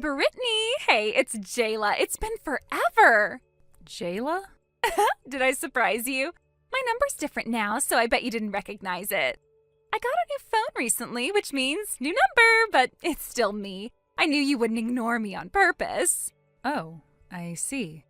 Brittany! Hey, it's Jayla. It's been forever. Jayla? Did I surprise you? My number's different now, so I bet you didn't recognize it. I got a new phone recently, which means new number, but it's still me. I knew you wouldn't ignore me on purpose. Oh, I see.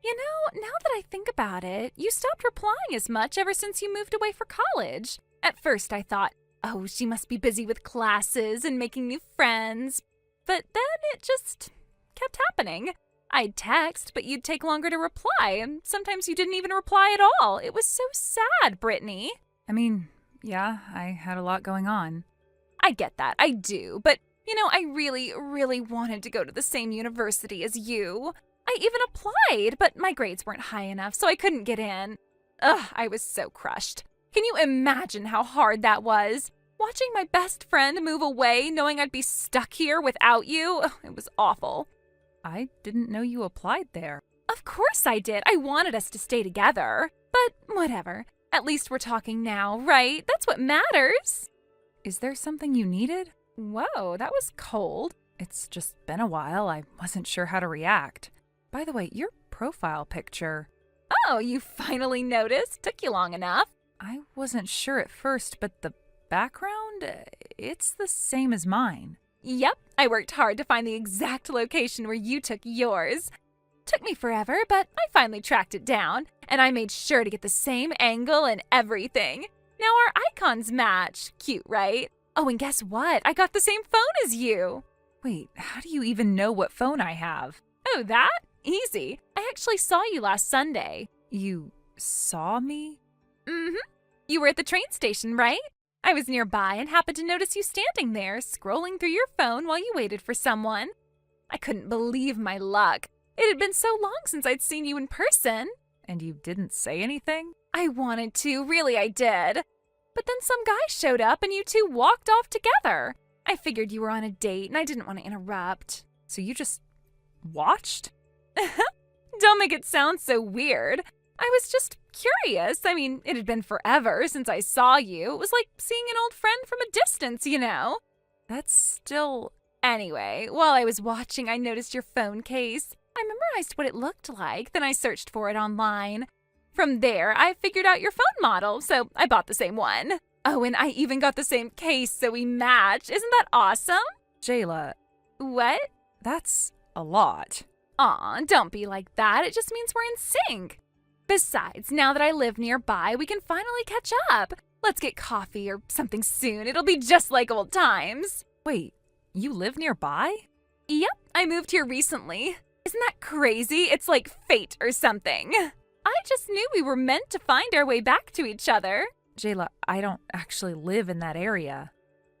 You know, now that I think about it, you stopped replying as much ever since you moved away for college. At first I thought, oh, she must be busy with classes and making new friends. But then it just kept happening. I'd text, but you'd take longer to reply, and sometimes you didn't even reply at all. It was so sad, Brittany. I mean, yeah, I had a lot going on. I get that, I do, but you know, I really, really wanted to go to the same university as you. I even applied, but my grades weren't high enough, so I couldn't get in. Ugh, I was so crushed. Can you imagine how hard that was? Watching my best friend move away, knowing I'd be stuck here without you, it was awful. I didn't know you applied there. Of course I did. I wanted us to stay together. But whatever. At least we're talking now, right? That's what matters. Is there something you needed? Whoa, that was cold. It's just been a while. I wasn't sure how to react. By the way, your profile picture. Oh, you finally noticed? Took you long enough. I wasn't sure at first, but the background, it's the same as mine. Yep, I worked hard to find the exact location where you took yours. Took me forever, but I finally tracked it down, and I made sure to get the same angle and everything. Now our icons match. Cute, right? Oh, and guess what? I got the same phone as you. Wait, how do you even know what phone I have? Oh, that? Easy. I actually saw you last Sunday. You saw me? Mm-hmm. You were at the train station, right? I was nearby and happened to notice you standing there, scrolling through your phone while you waited for someone. I couldn't believe my luck. It had been so long since I'd seen you in person. And you didn't say anything? I wanted to, really I did. But then some guy showed up and you two walked off together. I figured you were on a date and I didn't want to interrupt. So you just watched? Don't make it sound so weird. I was just curious. I mean, it had been forever since I saw you. It was like seeing an old friend from a distance, you know? That's still... Anyway, while I was watching, I noticed your phone case. I memorized what it looked like, then I searched for it online. From there, I figured out your phone model, so I bought the same one. Oh, and I even got the same case, so we match. Isn't that awesome? Jayla. What? That's a lot. Aw, don't be like that. It just means we're in sync. Besides, now that I live nearby, we can finally catch up. Let's get coffee or something soon. It'll be just like old times. Wait, you live nearby? Yep, I moved here recently. Isn't that crazy? It's like fate or something. I just knew we were meant to find our way back to each other. Jayla, I don't actually live in that area.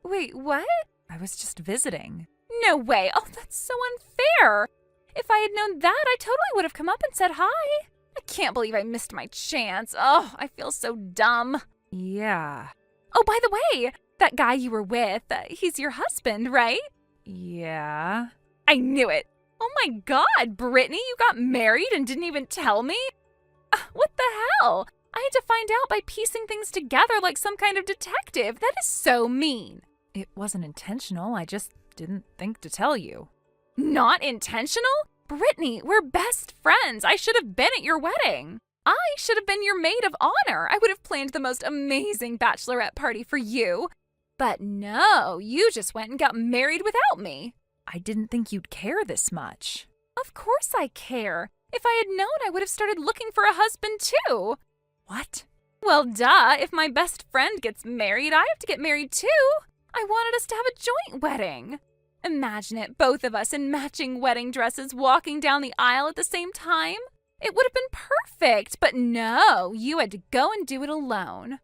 Wait, what? I was just visiting. No way. Oh, that's so unfair. If I had known that, I totally would have come up and said hi. I can't believe I missed my chance. Oh, I feel so dumb. Yeah. Oh, by the way, that guy you were with, he's your husband, right? Yeah. I knew it. Oh my God, Brittany, you got married and didn't even tell me? What the hell? I had to find out by piecing things together like some kind of detective. That is so mean. It wasn't intentional. I just didn't think to tell you. Not intentional? Brittany, we're best friends. I should have been at your wedding. I should have been your maid of honor. I would have planned the most amazing bachelorette party for you. But no, you just went and got married without me. I didn't think you'd care this much. Of course I care. If I had known, I would have started looking for a husband too. What? Well, duh. If my best friend gets married, I have to get married too. I wanted us to have a joint wedding. Imagine it, both of us in matching wedding dresses walking down the aisle at the same time. It would have been perfect, but no, you had to go and do it alone.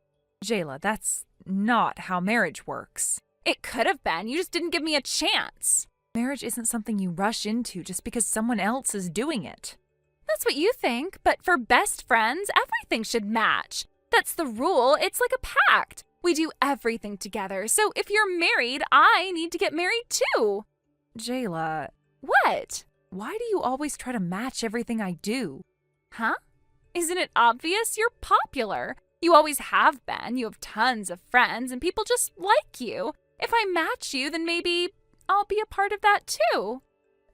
Jayla, that's not how marriage works. It could have been. You just didn't give me a chance. Marriage isn't something you rush into just because someone else is doing it. That's what you think, but for best friends, everything should match. That's the rule. It's like a pact. We do everything together, so if you're married, I need to get married too. Jayla. What? Why do you always try to match everything I do? Huh? Isn't it obvious? You're popular. You always have been. You have tons of friends, and people just like you. If I match you, then maybe I'll be a part of that too.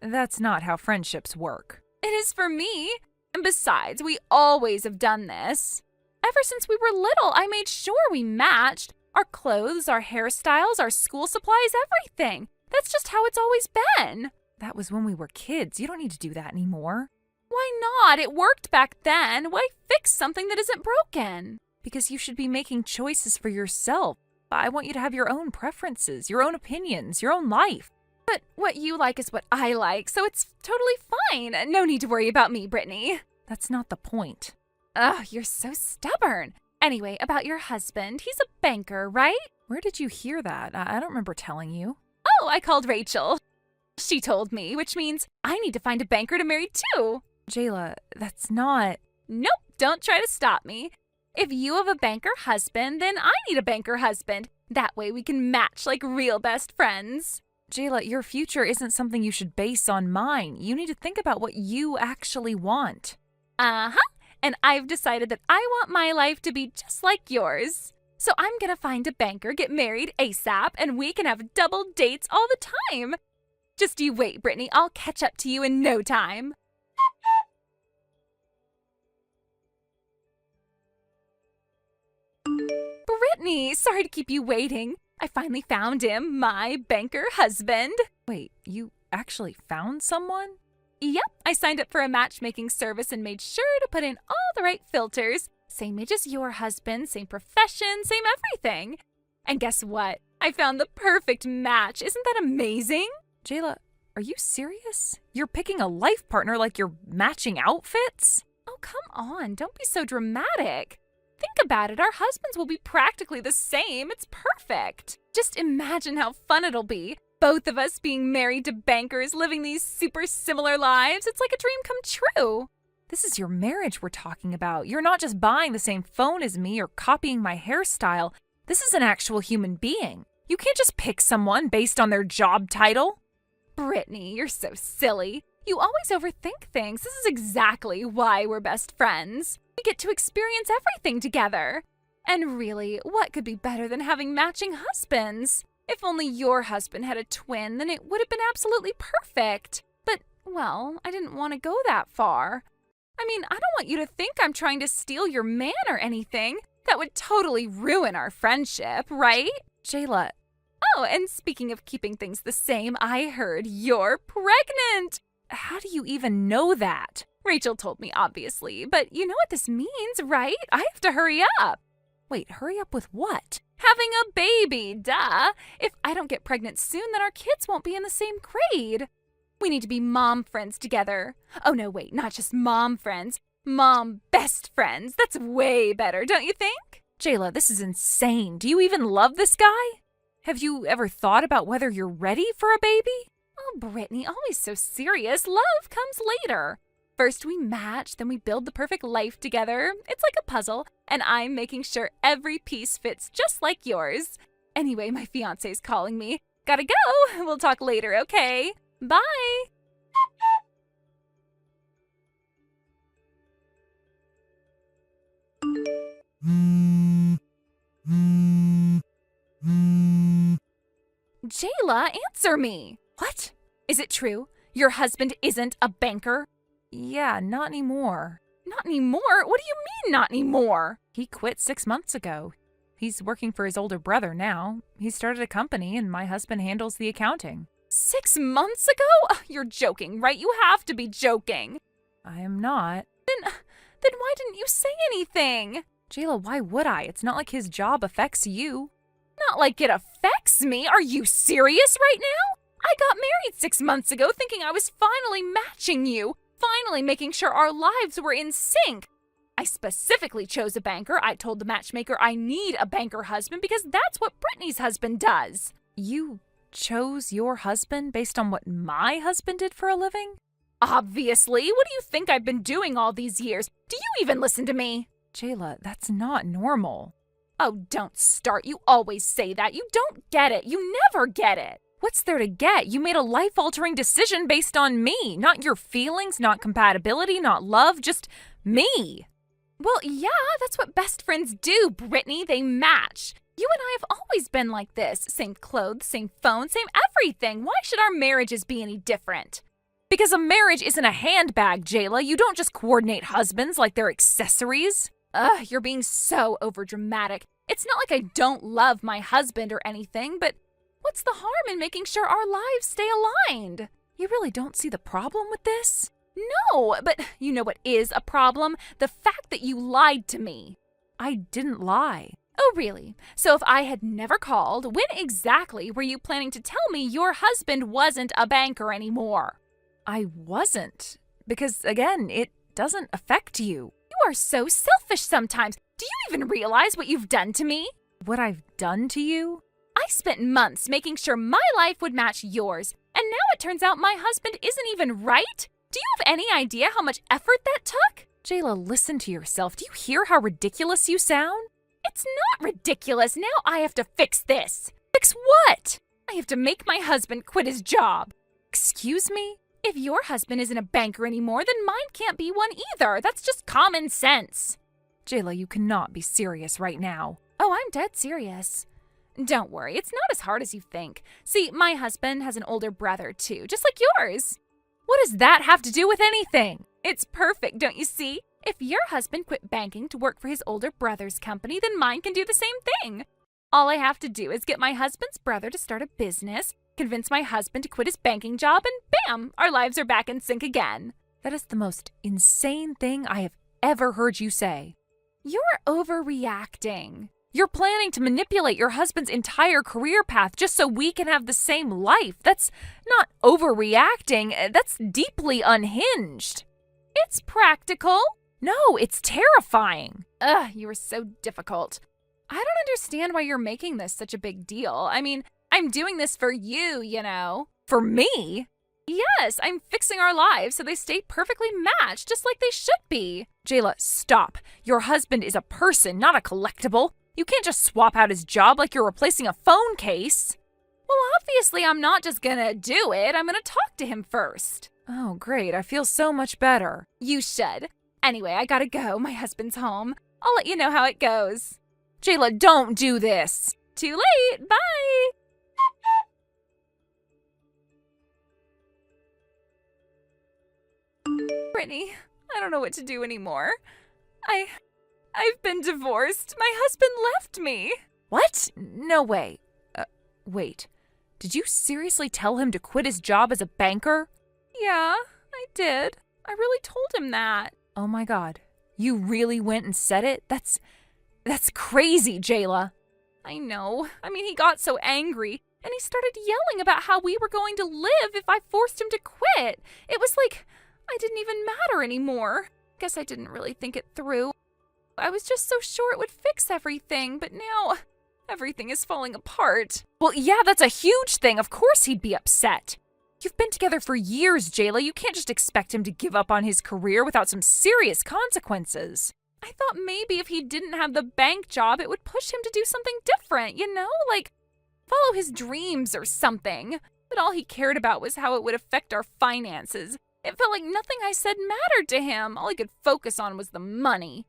That's not how friendships work. It is for me. And besides, we always have done this. Ever since we were little, I made sure we matched. Our clothes, our hairstyles, our school supplies, everything. That's just how it's always been. That was when we were kids. You don't need to do that anymore. Why not? It worked back then. Why fix something that isn't broken? Because you should be making choices for yourself. I want you to have your own preferences, your own opinions, your own life. But what you like is what I like, so it's totally fine. No need to worry about me, Brittany. That's not the point. Ugh, you're so stubborn. Anyway, about your husband, he's a banker, right? Where did you hear that? I don't remember telling you. Oh, I called Rachel. She told me, which means I need to find a banker to marry too. Jayla, that's not... Nope, don't try to stop me. If you have a banker husband, then I need a banker husband. That way we can match like real best friends. Jayla, your future isn't something you should base on mine. You need to think about what you actually want. Uh-huh. And I've decided that I want my life to be just like yours. So I'm gonna find a banker, get married ASAP, and we can have double dates all the time. Just you wait, Brittany. I'll catch up to you in no time. Brittany, sorry to keep you waiting. I finally found him, my banker husband. Wait, you actually found someone? Yep, I signed up for a matchmaking service and made sure to put in all the right filters. Same age as your husband, same profession, same everything. And guess what? I found the perfect match. Isn't that amazing? Jayla, are you serious? You're picking a life partner like you're matching outfits? Oh, come on. Don't be so dramatic. Think about it. Our husbands will be practically the same. It's perfect. Just imagine how fun it'll be. Both of us being married to bankers, living these super similar lives. It's like a dream come true. This is your marriage we're talking about. You're not just buying the same phone as me or copying my hairstyle. This is an actual human being. You can't just pick someone based on their job title. Brittany, you're so silly. You always overthink things. This is exactly why we're best friends. We get to experience everything together. And really, what could be better than having matching husbands? If only your husband had a twin, then it would have been absolutely perfect. But, well, I didn't want to go that far. I mean, I don't want you to think I'm trying to steal your man or anything. That would totally ruin our friendship, right? Jayla. Oh, and speaking of keeping things the same, I heard you're pregnant. How do you even know that? Rachel told me, obviously, but you know what this means, right? I have to hurry up. Wait, hurry up with what? Having a baby, duh. If I don't get pregnant soon, then our kids won't be in the same grade. We need to be mom friends together. Oh, no, wait, not just mom friends. Mom best friends. That's way better, don't you think? Jayla, this is insane. Do you even love this guy? Have you ever thought about whether you're ready for a baby? Oh, Brittany, always so serious. Love comes later. First we match, then we build the perfect life together. It's like a puzzle, and I'm making sure every piece fits just like yours. Anyway, my fiancé's calling me. Gotta go. We'll talk later, okay? Bye. Jayla, answer me. What? Is it true? Your husband isn't a banker? Yeah, not anymore. Not anymore? What do you mean, not anymore? He quit 6 months ago. He's working for his older brother now. He started a company, and my husband handles the accounting. 6 months ago? You're joking, right? You have to be joking. I am not. Then why didn't you say anything? Jayla, why would I? It's not like his job affects you. Not like it affects me. Are you serious right now? I got married 6 months ago thinking I was finally matching you. Finally making sure our lives were in sync. I specifically chose a banker. I told the matchmaker I need a banker husband because that's what Brittany's husband does. You chose your husband based on what my husband did for a living? Obviously. What do you think I've been doing all these years? Do you even listen to me? Jayla, that's not normal. Oh, don't start. You always say that. You don't get it. You never get it. What's there to get? You made a life-altering decision based on me. Not your feelings, not compatibility, not love, just me. Well, yeah, that's what best friends do, Brittany. They match. You and I have always been like this. Same clothes, same phone, same everything. Why should our marriages be any different? Because a marriage isn't a handbag, Jayla. You don't just coordinate husbands like they're accessories. Ugh, you're being so overdramatic. It's not like I don't love my husband or anything, but what's the harm in making sure our lives stay aligned? You really don't see the problem with this? No, but you know what is a problem? The fact that you lied to me. I didn't lie. Oh, really? So if I had never called, when exactly were you planning to tell me your husband wasn't a banker anymore? I wasn't. Because, again, it doesn't affect you. You are so selfish sometimes. Do you even realize what you've done to me? What I've done to you? I spent months making sure my life would match yours, and now it turns out my husband isn't even right? Do you have any idea how much effort that took? Jayla, listen to yourself. Do you hear how ridiculous you sound? It's not ridiculous. Now I have to fix this. Fix what? I have to make my husband quit his job. Excuse me? If your husband isn't a banker anymore, then mine can't be one either. That's just common sense. Jayla, you cannot be serious right now. Oh, I'm dead serious. Don't worry, it's not as hard as you think. See, my husband has an older brother too, just like yours. What does that have to do with anything? It's perfect, don't you see? If your husband quit banking to work for his older brother's company, then mine can do the same thing. All I have to do is get my husband's brother to start a business, convince my husband to quit his banking job, and bam, our lives are back in sync again. That is the most insane thing I have ever heard you say. You're overreacting. You're planning to manipulate your husband's entire career path just so we can have the same life. That's not overreacting. That's deeply unhinged. It's practical. No, it's terrifying. Ugh, you are so difficult. I don't understand why you're making this such a big deal. I mean, I'm doing this for you, you know. For me? Yes, I'm fixing our lives so they stay perfectly matched, just like they should be. Jayla, stop. Your husband is a person, not a collectible. You can't just swap out his job like you're replacing a phone case. Well, obviously, I'm not just gonna do it. I'm gonna talk to him first. Oh, great. I feel so much better. You should. Anyway, I gotta go. My husband's home. I'll let you know how it goes. Jayla, don't do this. Too late. Bye. Brittany, I don't know what to do anymore. I've been divorced. My husband left me. What? No way. Wait. Did you seriously tell him to quit his job as a banker? Yeah, I did. I really told him that. Oh my God. You really went and said it? That's crazy, Jayla. I know. I mean, he got so angry, and he started yelling about how we were going to live if I forced him to quit. It was like I didn't even matter anymore. Guess I didn't really think it through. I was just so sure it would fix everything, but now everything is falling apart. Well, yeah, that's a huge thing. Of course he'd be upset. You've been together for years, Jayla. You can't just expect him to give up on his career without some serious consequences. I thought maybe if he didn't have the bank job, it would push him to do something different, you know? Like, follow his dreams or something. But all he cared about was how it would affect our finances. It felt like nothing I said mattered to him. All he could focus on was the money.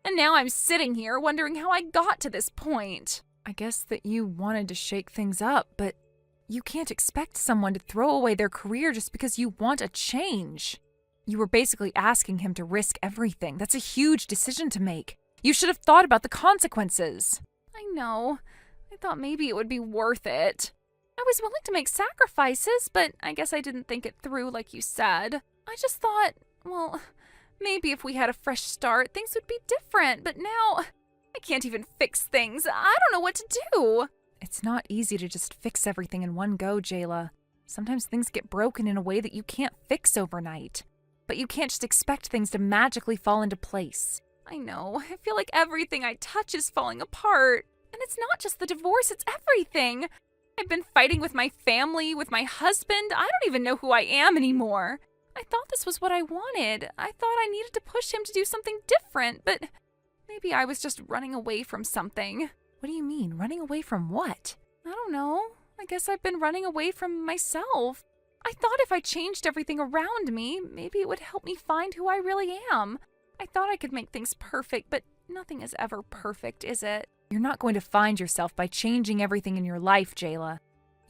And now I'm sitting here wondering how I got to this point. I guess that you wanted to shake things up, but you can't expect someone to throw away their career just because you want a change. You were basically asking him to risk everything. That's a huge decision to make. You should have thought about the consequences. I know. I thought maybe it would be worth it. I was willing to make sacrifices, but I guess I didn't think it through like you said. I just thought, well, maybe if we had a fresh start, things would be different. But now, I can't even fix things. I don't know what to do. It's not easy to just fix everything in one go, Jayla. Sometimes things get broken in a way that you can't fix overnight. But you can't just expect things to magically fall into place. I know. I feel like everything I touch is falling apart. And it's not just the divorce, it's everything. I've been fighting with my family, with my husband. I don't even know who I am anymore. I thought this was what I wanted. I thought I needed to push him to do something different, but maybe I was just running away from something. What do you mean? Running away from what? I don't know. I guess I've been running away from myself. I thought if I changed everything around me, maybe it would help me find who I really am. I thought I could make things perfect, but nothing is ever perfect, is it? You're not going to find yourself by changing everything in your life, Jayla.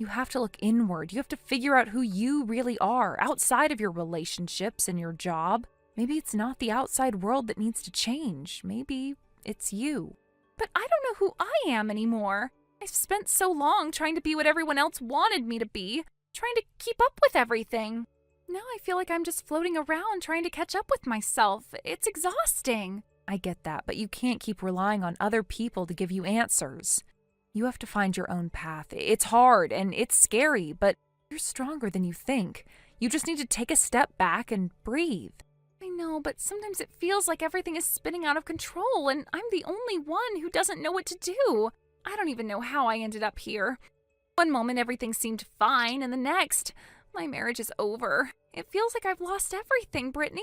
You have to look inward. You have to figure out who you really are outside of your relationships and your job. Maybe it's not the outside world that needs to change. Maybe it's you. But I don't know who I am anymore. I've spent so long trying to be what everyone else wanted me to be, trying to keep up with everything. Now I feel like I'm just floating around trying to catch up with myself. It's exhausting. I get that, but you can't keep relying on other people to give you answers. You have to find your own path. It's hard and it's scary, but you're stronger than you think. You just need to take a step back and breathe. I know, but sometimes it feels like everything is spinning out of control and I'm the only one who doesn't know what to do. I don't even know how I ended up here. One moment everything seemed fine and the next, my marriage is over. It feels like I've lost everything, Brittany.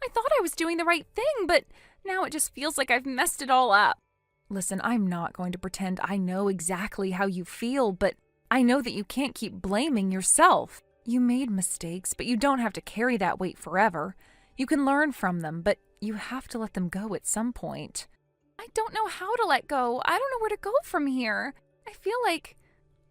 I thought I was doing the right thing, but now it just feels like I've messed it all up. Listen, I'm not going to pretend I know exactly how you feel, but I know that you can't keep blaming yourself. You made mistakes, but you don't have to carry that weight forever. You can learn from them, but you have to let them go at some point. I don't know how to let go. I don't know where to go from here. I feel like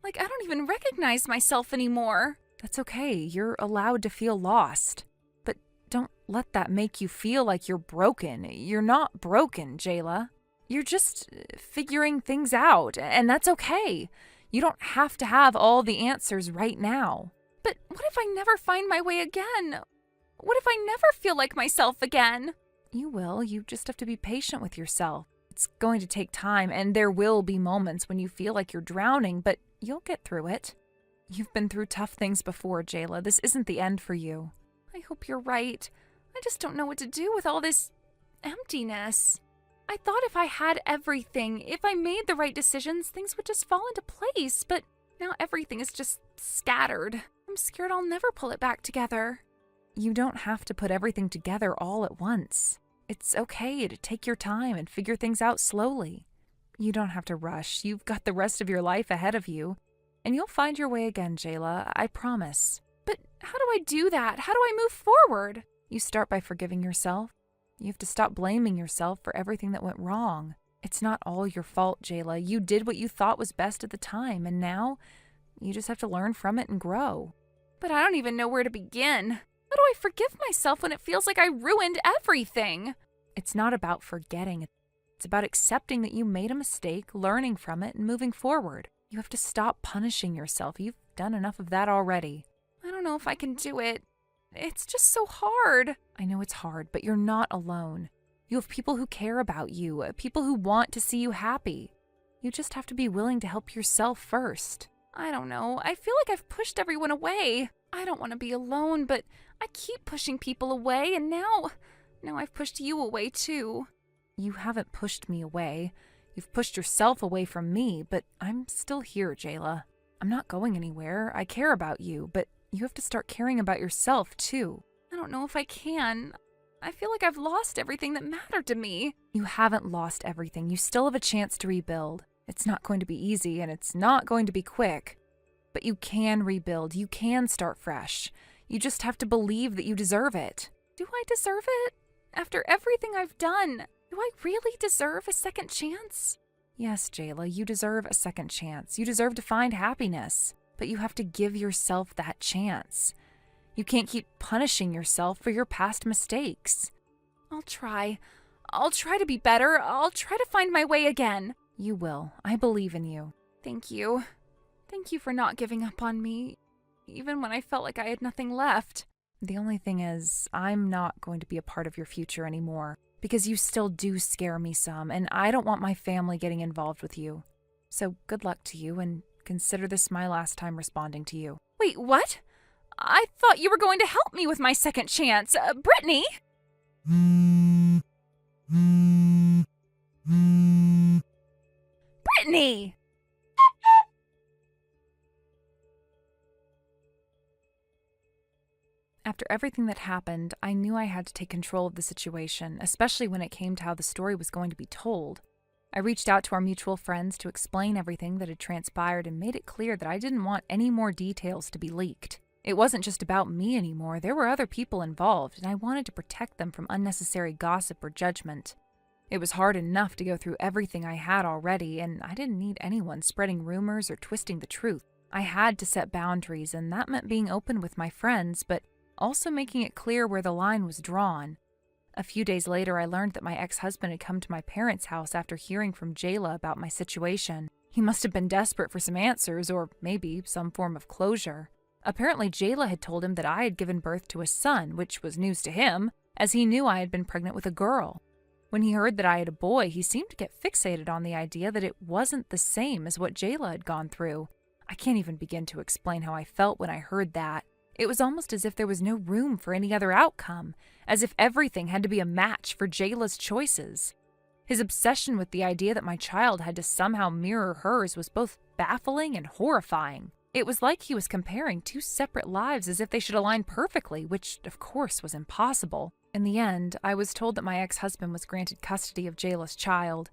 I don't even recognize myself anymore. That's okay. You're allowed to feel lost. But don't let that make you feel like you're broken. You're not broken, Jayla. You're just figuring things out, and that's okay. You don't have to have all the answers right now. But what if I never find my way again? What if I never feel like myself again? You will. You just have to be patient with yourself. It's going to take time, and there will be moments when you feel like you're drowning, but you'll get through it. You've been through tough things before, Jayla. This isn't the end for you. I hope you're right. I just don't know what to do with all this emptiness. I thought if I had everything, if I made the right decisions, things would just fall into place, but now everything is just scattered. I'm scared I'll never pull it back together. You don't have to put everything together all at once. It's okay to take your time and figure things out slowly. You don't have to rush. You've got the rest of your life ahead of you. And you'll find your way again, Jayla. I promise. But how do I do that? How do I move forward? You start by forgiving yourself. You have to stop blaming yourself for everything that went wrong. It's not all your fault, Jayla. You did what you thought was best at the time, and now you just have to learn from it and grow. But I don't even know where to begin. How do I forgive myself when it feels like I ruined everything? It's not about forgetting. It's about accepting that you made a mistake, learning from it, and moving forward. You have to stop punishing yourself. You've done enough of that already. I don't know if I can do it. It's just so hard. I know it's hard, but you're not alone. You have people who care about you, people who want to see you happy. You just have to be willing to help yourself first. I don't know. I feel like I've pushed everyone away. I don't want to be alone, but I keep pushing people away, and now I've pushed you away too. You haven't pushed me away. You've pushed yourself away from me, but I'm still here, Jayla. I'm not going anywhere. I care about you, but you have to start caring about yourself too. I don't know if I can. I feel like I've lost everything that mattered to me. You haven't lost everything. You still have a chance to rebuild. It's not going to be easy, and it's not going to be quick. But you can rebuild. You can start fresh. You just have to believe that you deserve it. Do I deserve it? After everything I've done, do I really deserve a second chance? Yes, Jayla, you deserve a second chance. You deserve to find happiness. But you have to give yourself that chance. You can't keep punishing yourself for your past mistakes. I'll try. I'll try to be better. I'll try to find my way again. You will. I believe in you. Thank you. Thank you for not giving up on me, even when I felt like I had nothing left. The only thing is, I'm not going to be a part of your future anymore, because you still do scare me some, and I don't want my family getting involved with you. So good luck to you, and consider this my last time responding to you. Wait, what? I thought you were going to help me with my second chance. Brittany? Brittany! After everything that happened, I knew I had to take control of the situation, especially when it came to how the story was going to be told. I reached out to our mutual friends to explain everything that had transpired and made it clear that I didn't want any more details to be leaked. It wasn't just about me anymore. There were other people involved, and I wanted to protect them from unnecessary gossip or judgment. It was hard enough to go through everything I had already, and I didn't need anyone spreading rumors or twisting the truth. I had to set boundaries, and that meant being open with my friends, but also making it clear where the line was drawn. A few days later, I learned that my ex-husband had come to my parents' house after hearing from Jayla about my situation. He must have been desperate for some answers, or maybe some form of closure. Apparently, Jayla had told him that I had given birth to a son, which was news to him, as he knew I had been pregnant with a girl. When he heard that I had a boy, he seemed to get fixated on the idea that it wasn't the same as what Jayla had gone through. I can't even begin to explain how I felt when I heard that. It was almost as if there was no room for any other outcome, as if everything had to be a match for Jayla's choices. His obsession with the idea that my child had to somehow mirror hers was both baffling and horrifying. It was like he was comparing two separate lives as if they should align perfectly, which, of course, was impossible. In the end, I was told that my ex-husband was granted custody of Jayla's child.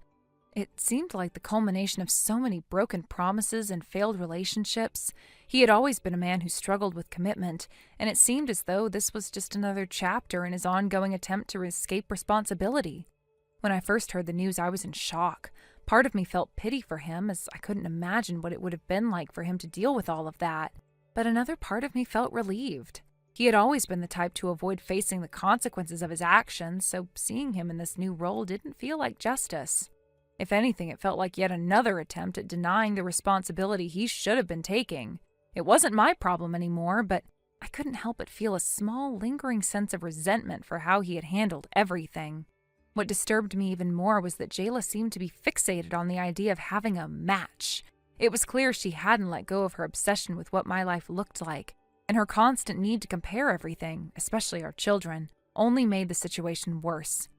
It seemed like the culmination of so many broken promises and failed relationships. He had always been a man who struggled with commitment, and it seemed as though this was just another chapter in his ongoing attempt to escape responsibility. When I first heard the news, I was in shock. Part of me felt pity for him, as I couldn't imagine what it would have been like for him to deal with all of that. But another part of me felt relieved. He had always been the type to avoid facing the consequences of his actions, so seeing him in this new role didn't feel like justice. If anything, it felt like yet another attempt at denying the responsibility he should have been taking. It wasn't my problem anymore, but I couldn't help but feel a small, lingering sense of resentment for how he had handled everything. What disturbed me even more was that Jayla seemed to be fixated on the idea of having a match. It was clear she hadn't let go of her obsession with what my life looked like, and her constant need to compare everything, especially our children, only made the situation worse.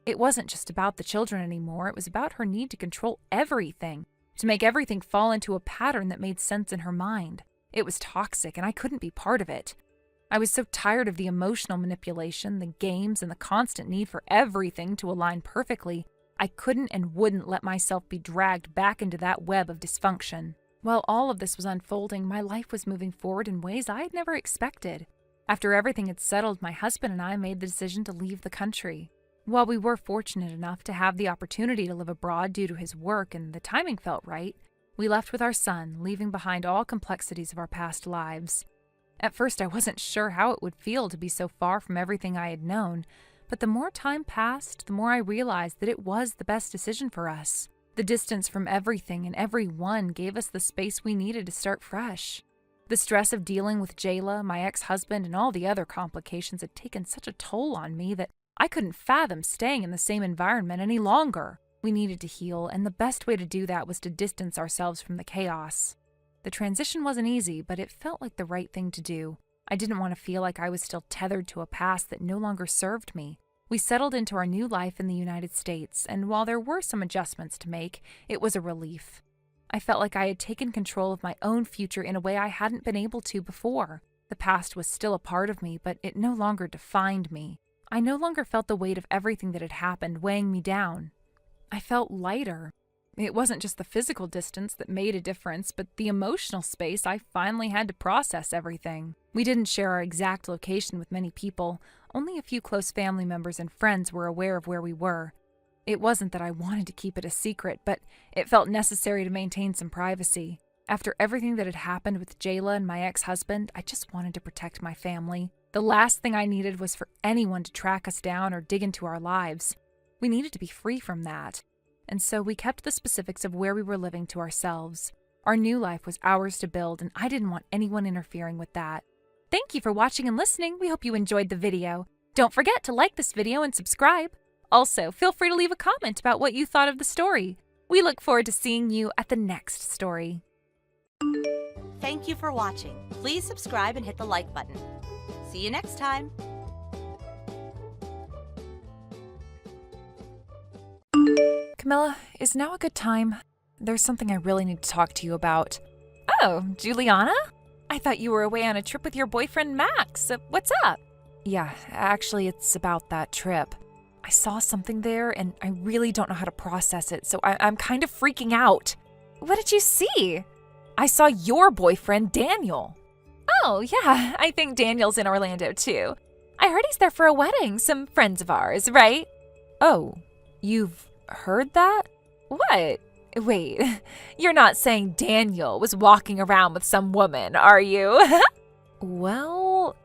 It wasn't just about the children anymore, it was about her need to control everything, to make everything fall into a pattern that made sense in her mind. It was toxic, and I couldn't be part of it. I was so tired of the emotional manipulation, the games, and the constant need for everything to align perfectly, I couldn't and wouldn't let myself be dragged back into that web of dysfunction. While all of this was unfolding, my life was moving forward in ways I had never expected. After everything had settled, my husband and I made the decision to leave the country. While we were fortunate enough to have the opportunity to live abroad due to his work and the timing felt right, we left with our son, leaving behind all complexities of our past lives. At first, I wasn't sure how it would feel to be so far from everything I had known, but the more time passed, the more I realized that it was the best decision for us. The distance from everything and everyone gave us the space we needed to start fresh. The stress of dealing with Jayla, my ex-husband, and all the other complications had taken such a toll on me that I couldn't fathom staying in the same environment any longer. We needed to heal, and the best way to do that was to distance ourselves from the chaos. The transition wasn't easy, but it felt like the right thing to do. I didn't want to feel like I was still tethered to a past that no longer served me. We settled into our new life in the United States, and while there were some adjustments to make, it was a relief. I felt like I had taken control of my own future in a way I hadn't been able to before. The past was still a part of me, but it no longer defined me. I no longer felt the weight of everything that had happened weighing me down. I felt lighter. It wasn't just the physical distance that made a difference, but the emotional space I finally had to process everything. We didn't share our exact location with many people. Only a few close family members and friends were aware of where we were. It wasn't that I wanted to keep it a secret, but it felt necessary to maintain some privacy. After everything that had happened with Jayla and my ex-husband, I just wanted to protect my family. The last thing I needed was for anyone to track us down or dig into our lives. We needed to be free from that. And so we kept the specifics of where we were living to ourselves. Our new life was ours to build, and I didn't want anyone interfering with that. Thank you for watching and listening. We hope you enjoyed the video. Don't forget to like this video and subscribe. Also, feel free to leave a comment about what you thought of the story. We look forward to seeing you at the next story. Thank you for watching. Please subscribe and hit the like button. See you next time. Camilla, is now a good time? There's something I really need to talk to you about. Oh, Juliana? I thought you were away on a trip with your boyfriend Max. What's up? Yeah, actually, it's about that trip. I saw something there, and I really don't know how to process it, so I'm kind of freaking out. What did you see? I saw your boyfriend, Daniel. Oh, yeah, I think Daniel's in Orlando, too. I heard he's there for a wedding, some friends of ours, right? Oh, you've heard that? What? Wait, you're not saying Daniel was walking around with some woman, are you? Well,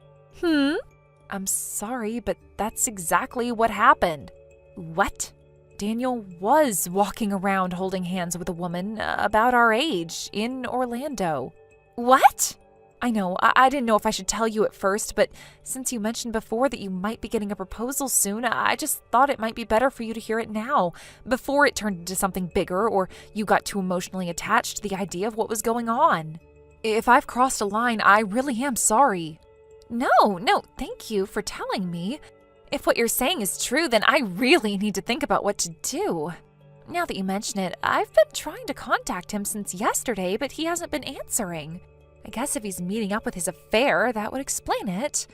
I'm sorry, but that's exactly what happened. What? Daniel was walking around holding hands with a woman about our age in Orlando. What? I know, I didn't know if I should tell you at first, but since you mentioned before that you might be getting a proposal soon, I just thought it might be better for you to hear it now, before it turned into something bigger or you got too emotionally attached to the idea of what was going on. If I've crossed a line, I really am sorry. No, thank you for telling me. If what you're saying is true, then I really need to think about what to do. Now that you mention it, I've been trying to contact him since yesterday, but he hasn't been answering. I guess if he's meeting up with his affair, that would explain it.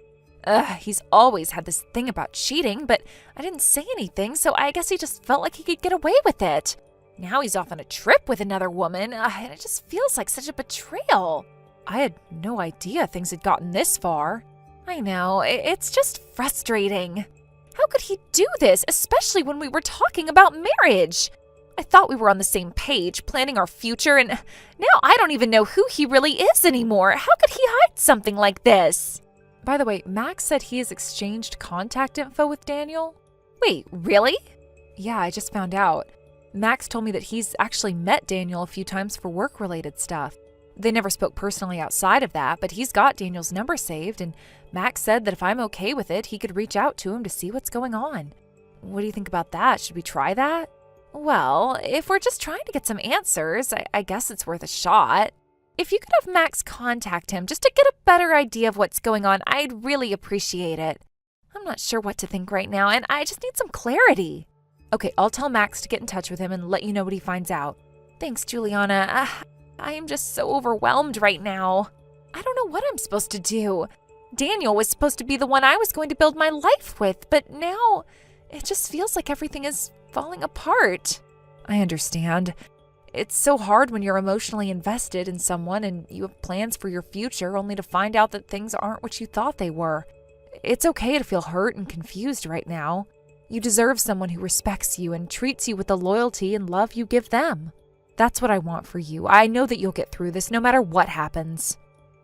He's always had this thing about cheating, but I didn't say anything, so I guess he just felt like he could get away with it. Now he's off on a trip with another woman, and it just feels like such a betrayal. I had no idea things had gotten this far. I know, it's just frustrating. How could he do this, especially when we were talking about marriage? I thought we were on the same page, planning our future, and now I don't even know who he really is anymore. How could he hide something like this? By the way, Max said he has exchanged contact info with Daniel. Wait, really? Yeah, I just found out. Max told me that he's actually met Daniel a few times for work-related stuff. They never spoke personally outside of that, but he's got Daniel's number saved, and Max said that if I'm okay with it, he could reach out to him to see what's going on. What do you think about that? Should we try that? Well, if we're just trying to get some answers, I guess it's worth a shot. If you could have Max contact him just to get a better idea of what's going on, I'd really appreciate it. I'm not sure what to think right now, and I just need some clarity. Okay, I'll tell Max to get in touch with him and let you know what he finds out. Thanks, Juliana. I am just so overwhelmed right now. I don't know what I'm supposed to do. Daniel was supposed to be the one I was going to build my life with, but now it just feels like everything is falling apart. I understand. It's so hard when you're emotionally invested in someone and you have plans for your future only to find out that things aren't what you thought they were. It's okay to feel hurt and confused right now. You deserve someone who respects you and treats you with the loyalty and love you give them. That's what I want for you. I know that you'll get through this no matter what happens.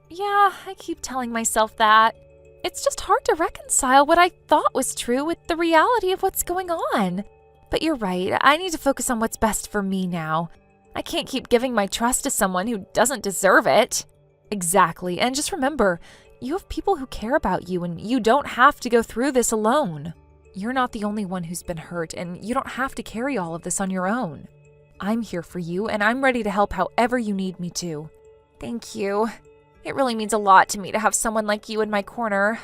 Yeah, I keep telling myself that. It's just hard to reconcile what I thought was true with the reality of what's going on. But you're right, I need to focus on what's best for me now. I can't keep giving my trust to someone who doesn't deserve it. Exactly, and just remember, you have people who care about you and you don't have to go through this alone. You're not the only one who's been hurt and you don't have to carry all of this on your own. I'm here for you and I'm ready to help however you need me to. Thank you. It really means a lot to me to have someone like you in my corner.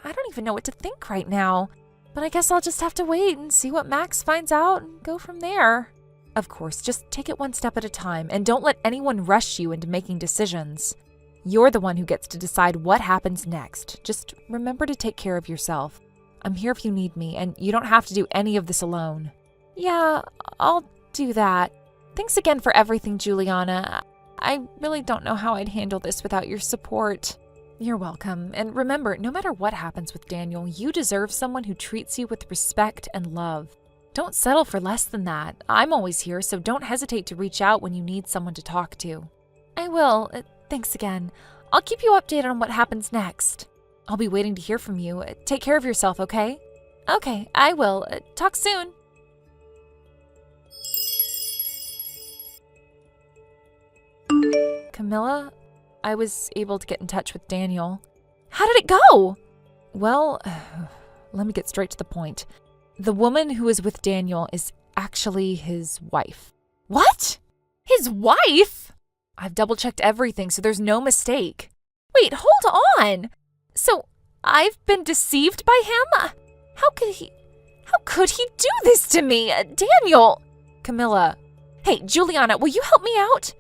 I don't even know what to think right now. But I guess I'll just have to wait and see what Max finds out and go from there. Of course, just take it one step at a time and don't let anyone rush you into making decisions. You're the one who gets to decide what happens next. Just remember to take care of yourself. I'm here if you need me, and you don't have to do any of this alone. Yeah, I'll do that. Thanks again for everything, Juliana. I really don't know how I'd handle this without your support. You're welcome. And remember, no matter what happens with Daniel, you deserve someone who treats you with respect and love. Don't settle for less than that. I'm always here, so don't hesitate to reach out when you need someone to talk to. I will. Thanks again. I'll keep you updated on what happens next. I'll be waiting to hear from you. Take care of yourself, okay? Okay, I will. Talk soon. Camilla, I was able to get in touch with Daniel. How did it go? Well, let me get straight to the point. The woman who is with Daniel is actually his wife. What? His wife? I've double-checked everything, so there's no mistake. Wait, hold on. So, I've been deceived by him? How could he do this to me? Daniel! Camilla. Hey, Juliana, will you help me out?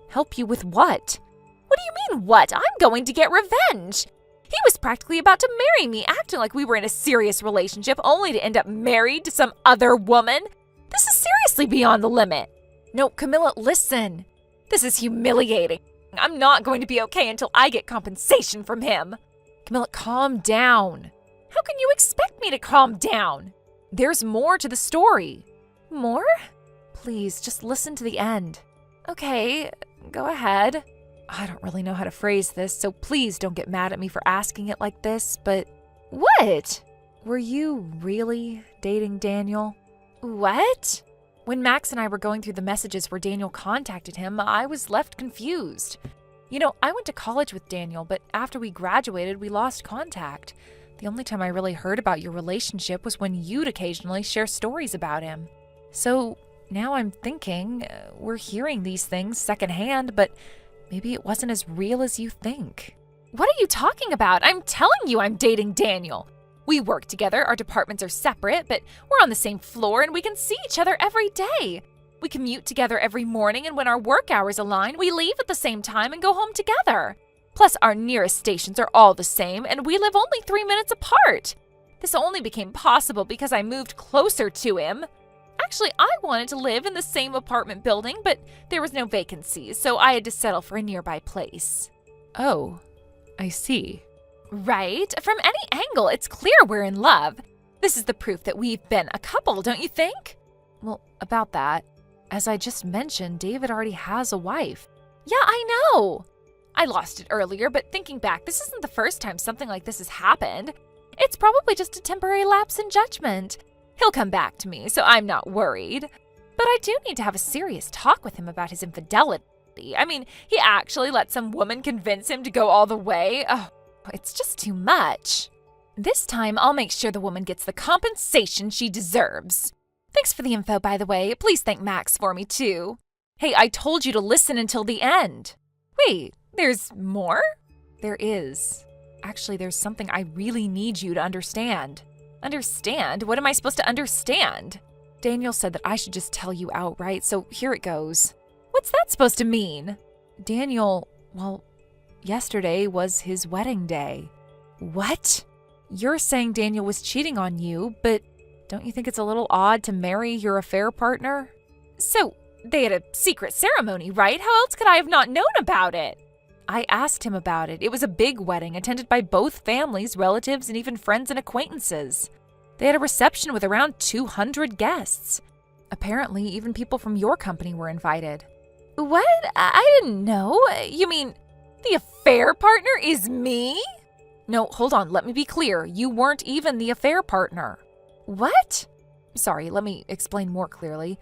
Help you with what? What do you mean, what? I'm going to get revenge. He was practically about to marry me, acting like we were in a serious relationship, only to end up married to some other woman. This is seriously beyond the limit. No, Camilla, listen. This is humiliating. I'm not going to be okay until I get compensation from him. Camilla, calm down. How can you expect me to calm down? There's more to the story. More? Please, just listen to the end. Okay, go ahead. I don't really know how to phrase this, so please don't get mad at me for asking it like this, but What? were you really dating Daniel? What? When Max and I were going through the messages where Daniel contacted him, I was left confused. You know, I went to college with Daniel, but after we graduated, we lost contact. The only time I really heard about your relationship was when you'd occasionally share stories about him. So now I'm thinking, we're hearing these things secondhand, but maybe it wasn't as real as you think. What are you talking about? I'm telling you I'm dating Daniel. We work together, our departments are separate, but we're on the same floor and we can see each other every day. We commute together every morning, and when our work hours align, we leave at the same time and go home together. Plus, our nearest stations are all the same, and we live only 3 minutes apart. This only became possible because I moved closer to him. Actually, I wanted to live in the same apartment building, but there was no vacancies, so I had to settle for a nearby place. Oh, I see. Right? From any angle, it's clear we're in love. This is the proof that we've been a couple, don't you think? Well, about that, as I just mentioned, David already has a wife. Yeah, I know. I lost it earlier, but thinking back, this isn't the first time something like this has happened. It's probably just a temporary lapse in judgment. He'll come back to me, so I'm not worried. But I do need to have a serious talk with him about his infidelity. I mean, he actually let some woman convince him to go all the way. Oh, it's just too much. This time, I'll make sure the woman gets the compensation she deserves. Thanks for the info, by the way. Please thank Max for me, too. Hey, I told you to listen until the end. Wait, there's more? There is. Actually, there's something I really need you to understand. Understand? What am I supposed to understand? Daniel said that I should just tell you outright, so here it goes. What's that supposed to mean? Daniel, well, yesterday was his wedding day. What? You're saying Daniel was cheating on you, but don't you think it's a little odd to marry your affair partner? So, they had a secret ceremony, right? How else could I have not known about it? I asked him about it. It was a big wedding attended by both families, relatives, and even friends and acquaintances. They had a reception with around 200 guests. Apparently, even people from your company were invited. What? I didn't know. You mean the affair partner is me? No, hold on. Let me be clear. You weren't even the affair partner. What? Sorry, let me explain more clearly.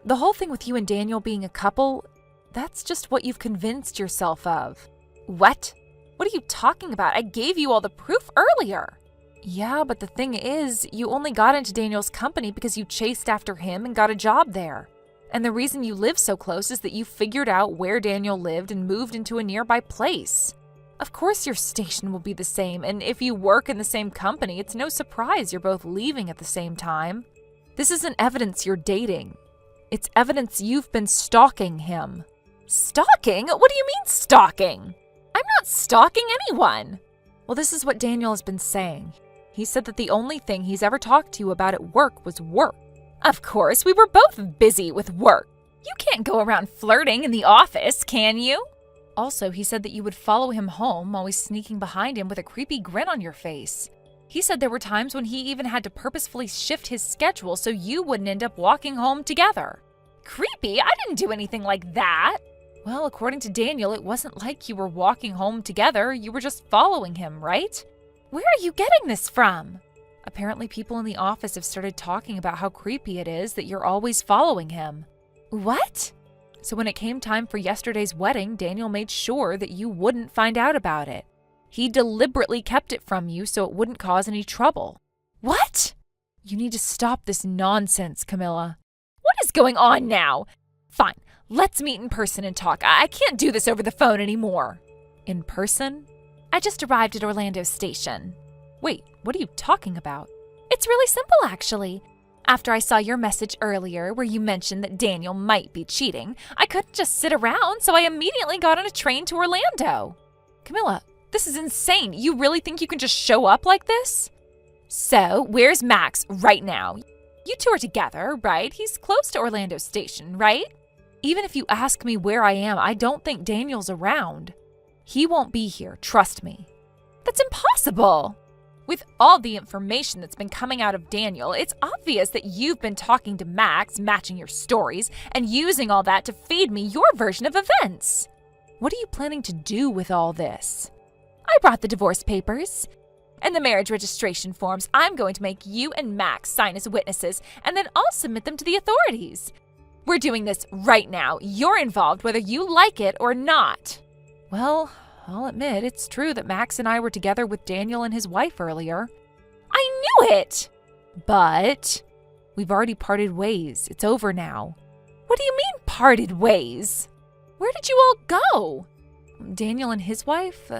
The whole thing with you and Daniel being a couple, that's just what you've convinced yourself of. What? What are you talking about? I gave you all the proof earlier. Yeah, but the thing is, you only got into Daniel's company because you chased after him and got a job there. And the reason you live so close is that you figured out where Daniel lived and moved into a nearby place. Of course your station will be the same, and if you work in the same company, it's no surprise you're both leaving at the same time. This isn't evidence you're dating. It's evidence you've been stalking him. Stalking? What do you mean stalking? I'm not stalking anyone. Well, this is what Daniel has been saying. He said that the only thing he's ever talked to you about at work was work. Of course, we were both busy with work. You can't go around flirting in the office, can you? Also, he said that you would follow him home, always sneaking behind him with a creepy grin on your face. He said there were times when he even had to purposefully shift his schedule so you wouldn't end up walking home together. Creepy? I didn't do anything like that. Well, according to Daniel, it wasn't like you were walking home together. You were just following him, right? Where are you getting this from? Apparently, people in the office have started talking about how creepy it is that you're always following him. What? So when it came time for yesterday's wedding, Daniel made sure that you wouldn't find out about it. He deliberately kept it from you so it wouldn't cause any trouble. What? You need to stop this nonsense, Camilla. What is going on now? Fine, let's meet in person and talk. I can't do this over the phone anymore. In person? I just arrived at Orlando Station. Wait, what are you talking about? It's really simple, actually. After I saw your message earlier where you mentioned that Daniel might be cheating, I couldn't just sit around, so I immediately got on a train to Orlando. Camilla, this is insane. You really think you can just show up like this? So, where's Max right now? You two are together, right? He's close to Orlando Station, right? Even if you ask me where I am, I don't think Daniel's around. He won't be here, trust me. That's impossible. With all the information that's been coming out of Daniel, it's obvious that you've been talking to Max, matching your stories, and using all that to feed me your version of events. What are you planning to do with all this? I brought the divorce papers and the marriage registration forms. I'm going to make you and Max sign as witnesses, and then I'll submit them to the authorities. We're doing this right now. You're involved whether you like it or not. Well, I'll admit it's true that Max and I were together with Daniel and his wife earlier. I knew it! But we've already parted ways. It's over now. What do you mean, parted ways? Where did you all go? Daniel and his wife?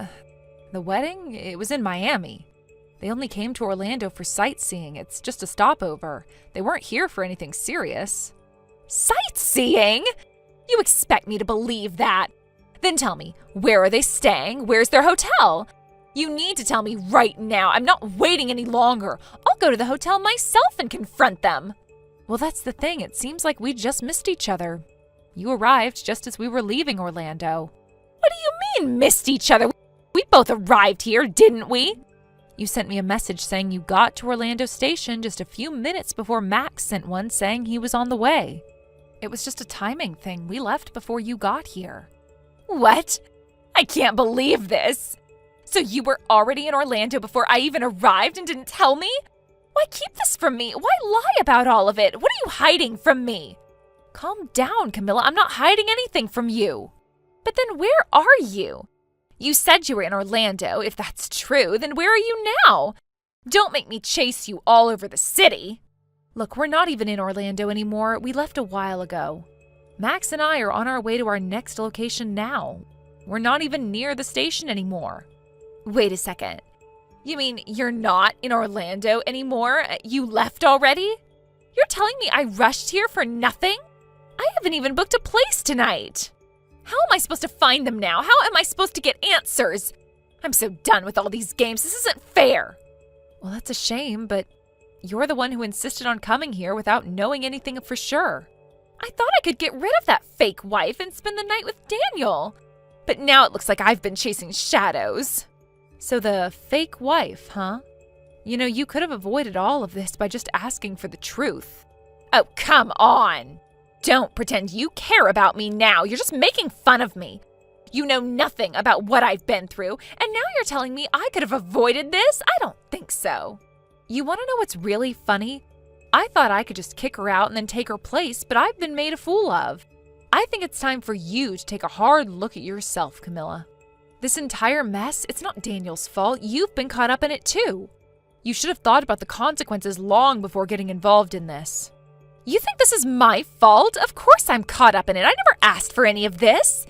The wedding? It was in Miami. They only came to Orlando for sightseeing. It's just a stopover. They weren't here for anything serious. Sightseeing? You expect me to believe that? Then tell me, where are they staying? Where's their hotel? You need to tell me right now. I'm not waiting any longer. I'll go to the hotel myself and confront them. Well, that's the thing. It seems like we just missed each other. You arrived just as we were leaving Orlando. What do you mean, missed each other? We both arrived here, didn't we? You sent me a message saying you got to Orlando Station just a few minutes before Max sent one saying he was on the way. It was just a timing thing. We left before you got here. What? I can't believe this. So you were already in Orlando before I even arrived and didn't tell me? Why keep this from me? Why lie about all of it? What are you hiding from me? Calm down, Camilla. I'm not hiding anything from you. But then where are you? You said you were in Orlando. If that's true, then where are you now? Don't make me chase you all over the city. Look, we're not even in Orlando anymore. We left a while ago. Max and I are on our way to our next location now. We're not even near the station anymore. Wait a second. You mean you're not in Orlando anymore? You left already? You're telling me I rushed here for nothing? I haven't even booked a place tonight. How am I supposed to find them now? How am I supposed to get answers? I'm so done with all these games. This isn't fair. Well, that's a shame, but you're the one who insisted on coming here without knowing anything for sure. I thought I could get rid of that fake wife and spend the night with Daniel. But now it looks like I've been chasing shadows. So the fake wife, huh? You know, you could have avoided all of this by just asking for the truth. Oh, come on. Don't pretend you care about me now. You're just making fun of me. You know nothing about what I've been through, and now you're telling me I could have avoided this? I don't think so. You want to know what's really funny? I thought I could just kick her out and then take her place, but I've been made a fool of. I think it's time for you to take a hard look at yourself, Camilla. This entire mess, it's not Daniel's fault. You've been caught up in it too. You should have thought about the consequences long before getting involved in this. You think this is my fault? Of course I'm caught up in it. I never asked for any of this.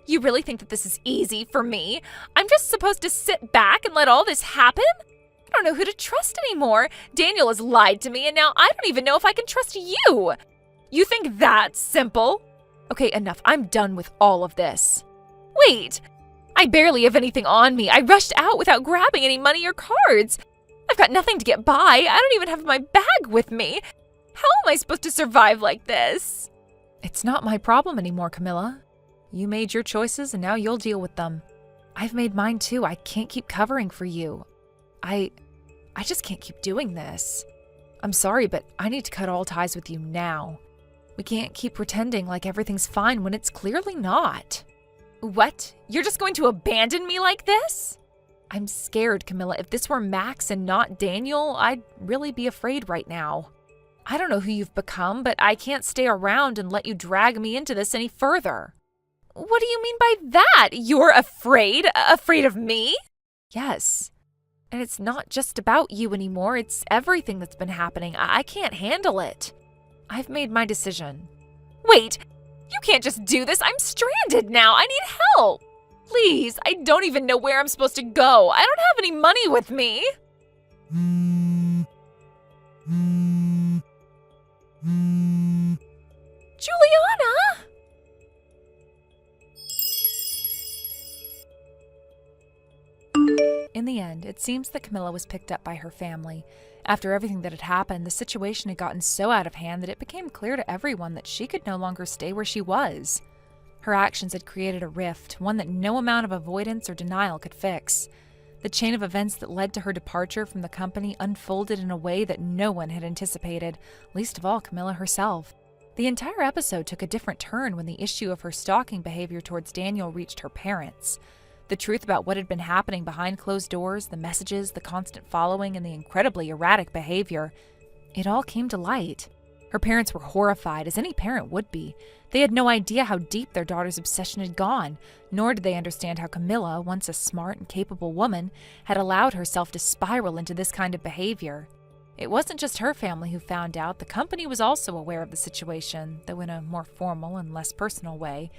You really think that this is easy for me? I'm just supposed to sit back and let all this happen? I don't know who to trust anymore. Daniel has lied to me, and now I don't even know if I can trust you. You think that's simple? Okay, enough. I'm done with all of this. Wait, I barely have anything on me. I rushed out without grabbing any money or cards. I've got nothing to get by. I don't even have my bag with me. How am I supposed to survive like this? It's not my problem anymore, Camilla. You made your choices, and now you'll deal with them. I've made mine too. I can't keep covering for you. I just can't keep doing this. I'm sorry, but I need to cut all ties with you now. We can't keep pretending like everything's fine when it's clearly not. What? You're just going to abandon me like this? I'm scared, Camilla. If this were Max and not Daniel, I'd really be afraid right now. I don't know who you've become, but I can't stay around and let you drag me into this any further. What do you mean by that? You're afraid? Afraid of me? Yes. And it's not just about you anymore. It's everything that's been happening. I can't handle it. I've made my decision. Wait, you can't just do this. I'm stranded now. I need help. Please, I don't even know where I'm supposed to go. I don't have any money with me. Juliana! In the end, it seems that Camilla was picked up by her family. After everything that had happened, the situation had gotten so out of hand that it became clear to everyone that she could no longer stay where she was. Her actions had created a rift, one that no amount of avoidance or denial could fix. The chain of events that led to her departure from the company unfolded in a way that no one had anticipated, least of all Camilla herself. The entire episode took a different turn when the issue of her stalking behavior towards Daniel reached her parents. The truth about what had been happening behind closed doors, the messages, the constant following, and the incredibly erratic behavior, it all came to light. Her parents were horrified, as any parent would be. They had no idea how deep their daughter's obsession had gone, nor did they understand how Camilla, once a smart and capable woman, had allowed herself to spiral into this kind of behavior. It wasn't just her family who found out. The company was also aware of the situation, though in a more formal and less personal way.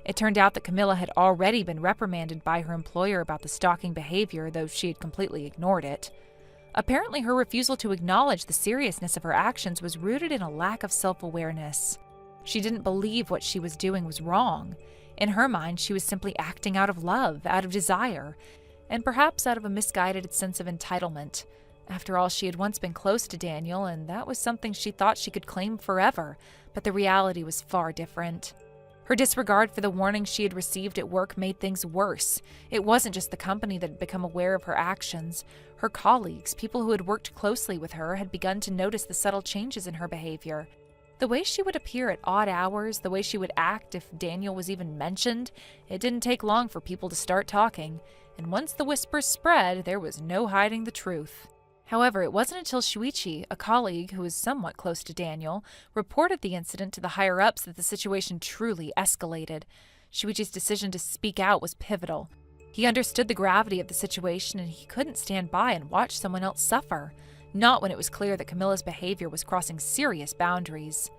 It turned out that Camilla had already been reprimanded by her employer about the stalking behavior, though she had completely ignored it. Apparently, her refusal to acknowledge the seriousness of her actions was rooted in a lack of self-awareness. She didn't believe what she was doing was wrong. In her mind, she was simply acting out of love, out of desire, and perhaps out of a misguided sense of entitlement. After all, she had once been close to Daniel, and that was something she thought she could claim forever, but the reality was far different. Her disregard for the warnings she had received at work made things worse. It wasn't just the company that had become aware of her actions. Her colleagues, people who had worked closely with her, had begun to notice the subtle changes in her behavior. The way she would appear at odd hours, the way she would act if Daniel was even mentioned, it didn't take long for people to start talking, and once the whispers spread, there was no hiding the truth. However, it wasn't until Shuichi, a colleague who was somewhat close to Daniel, reported the incident to the higher-ups that the situation truly escalated. Shuichi's decision to speak out was pivotal. He understood the gravity of the situation, and he couldn't stand by and watch someone else suffer, not when it was clear that Camilla's behavior was crossing serious boundaries.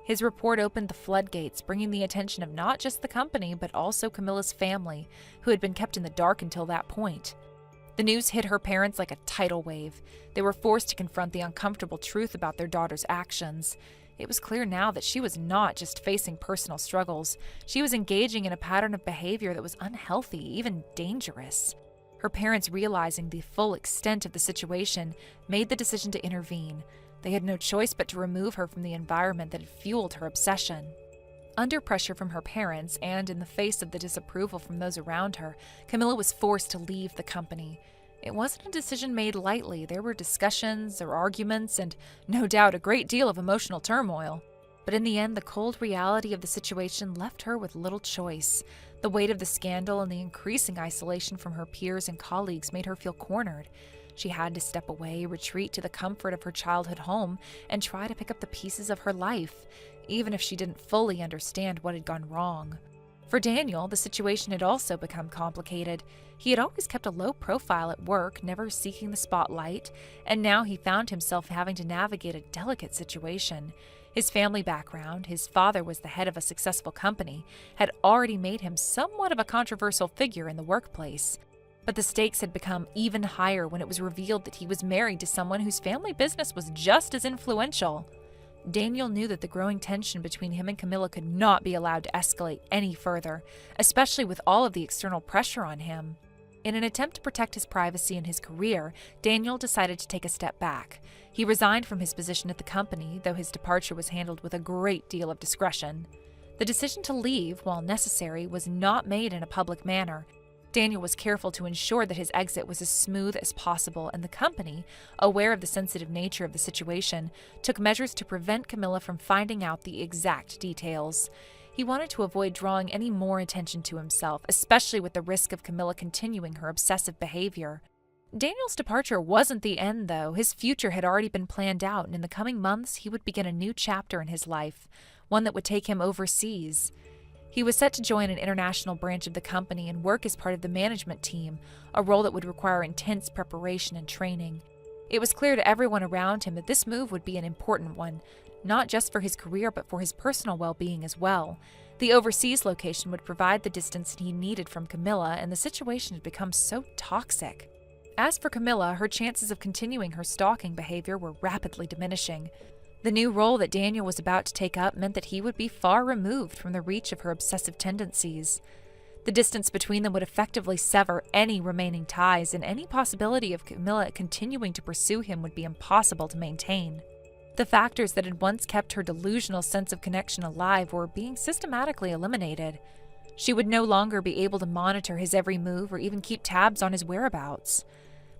His report opened the floodgates, bringing the attention of not just the company, but also Camilla's family, who had been kept in the dark until that point. The news hit her parents like a tidal wave. They were forced to confront the uncomfortable truth about their daughter's actions. It was clear now that she was not just facing personal struggles. She was engaging in a pattern of behavior that was unhealthy, even dangerous. Her parents, realizing the full extent of the situation, made the decision to intervene. They had no choice but to remove her from the environment that had fueled her obsession. Under pressure from her parents and in the face of the disapproval from those around her, Camilla was forced to leave the company. It wasn't a decision made lightly. There were discussions or arguments and, no doubt, a great deal of emotional turmoil. But in the end, the cold reality of the situation left her with little choice. The weight of the scandal and the increasing isolation from her peers and colleagues made her feel cornered. She had to step away, retreat to the comfort of her childhood home, and try to pick up the pieces of her life, even if she didn't fully understand what had gone wrong. For Daniel, the situation had also become complicated. He had always kept a low profile at work, never seeking the spotlight, and now he found himself having to navigate a delicate situation. His family background, his father was the head of a successful company, had already made him somewhat of a controversial figure in the workplace. But the stakes had become even higher when it was revealed that he was married to someone whose family business was just as influential. Daniel knew that the growing tension between him and Camilla could not be allowed to escalate any further, especially with all of the external pressure on him. In an attempt to protect his privacy and his career, Daniel decided to take a step back. He resigned from his position at the company, though his departure was handled with a great deal of discretion. The decision to leave, while necessary, was not made in a public manner. Daniel was careful to ensure that his exit was as smooth as possible, and the company, aware of the sensitive nature of the situation, took measures to prevent Camilla from finding out the exact details. He wanted to avoid drawing any more attention to himself, especially with the risk of Camilla continuing her obsessive behavior. Daniel's departure wasn't the end, though. His future had already been planned out, and in the coming months he would begin a new chapter in his life, one that would take him overseas. He was set to join an international branch of the company and work as part of the management team, a role that would require intense preparation and training. It was clear to everyone around him that this move would be an important one, not just for his career but for his personal well-being as well. The overseas location would provide the distance he needed from Camilla, and the situation had become so toxic. As for Camilla, her chances of continuing her stalking behavior were rapidly diminishing. The new role that Daniel was about to take up meant that he would be far removed from the reach of her obsessive tendencies. The distance between them would effectively sever any remaining ties, and any possibility of Camilla continuing to pursue him would be impossible to maintain. The factors that had once kept her delusional sense of connection alive were being systematically eliminated. She would no longer be able to monitor his every move or even keep tabs on his whereabouts.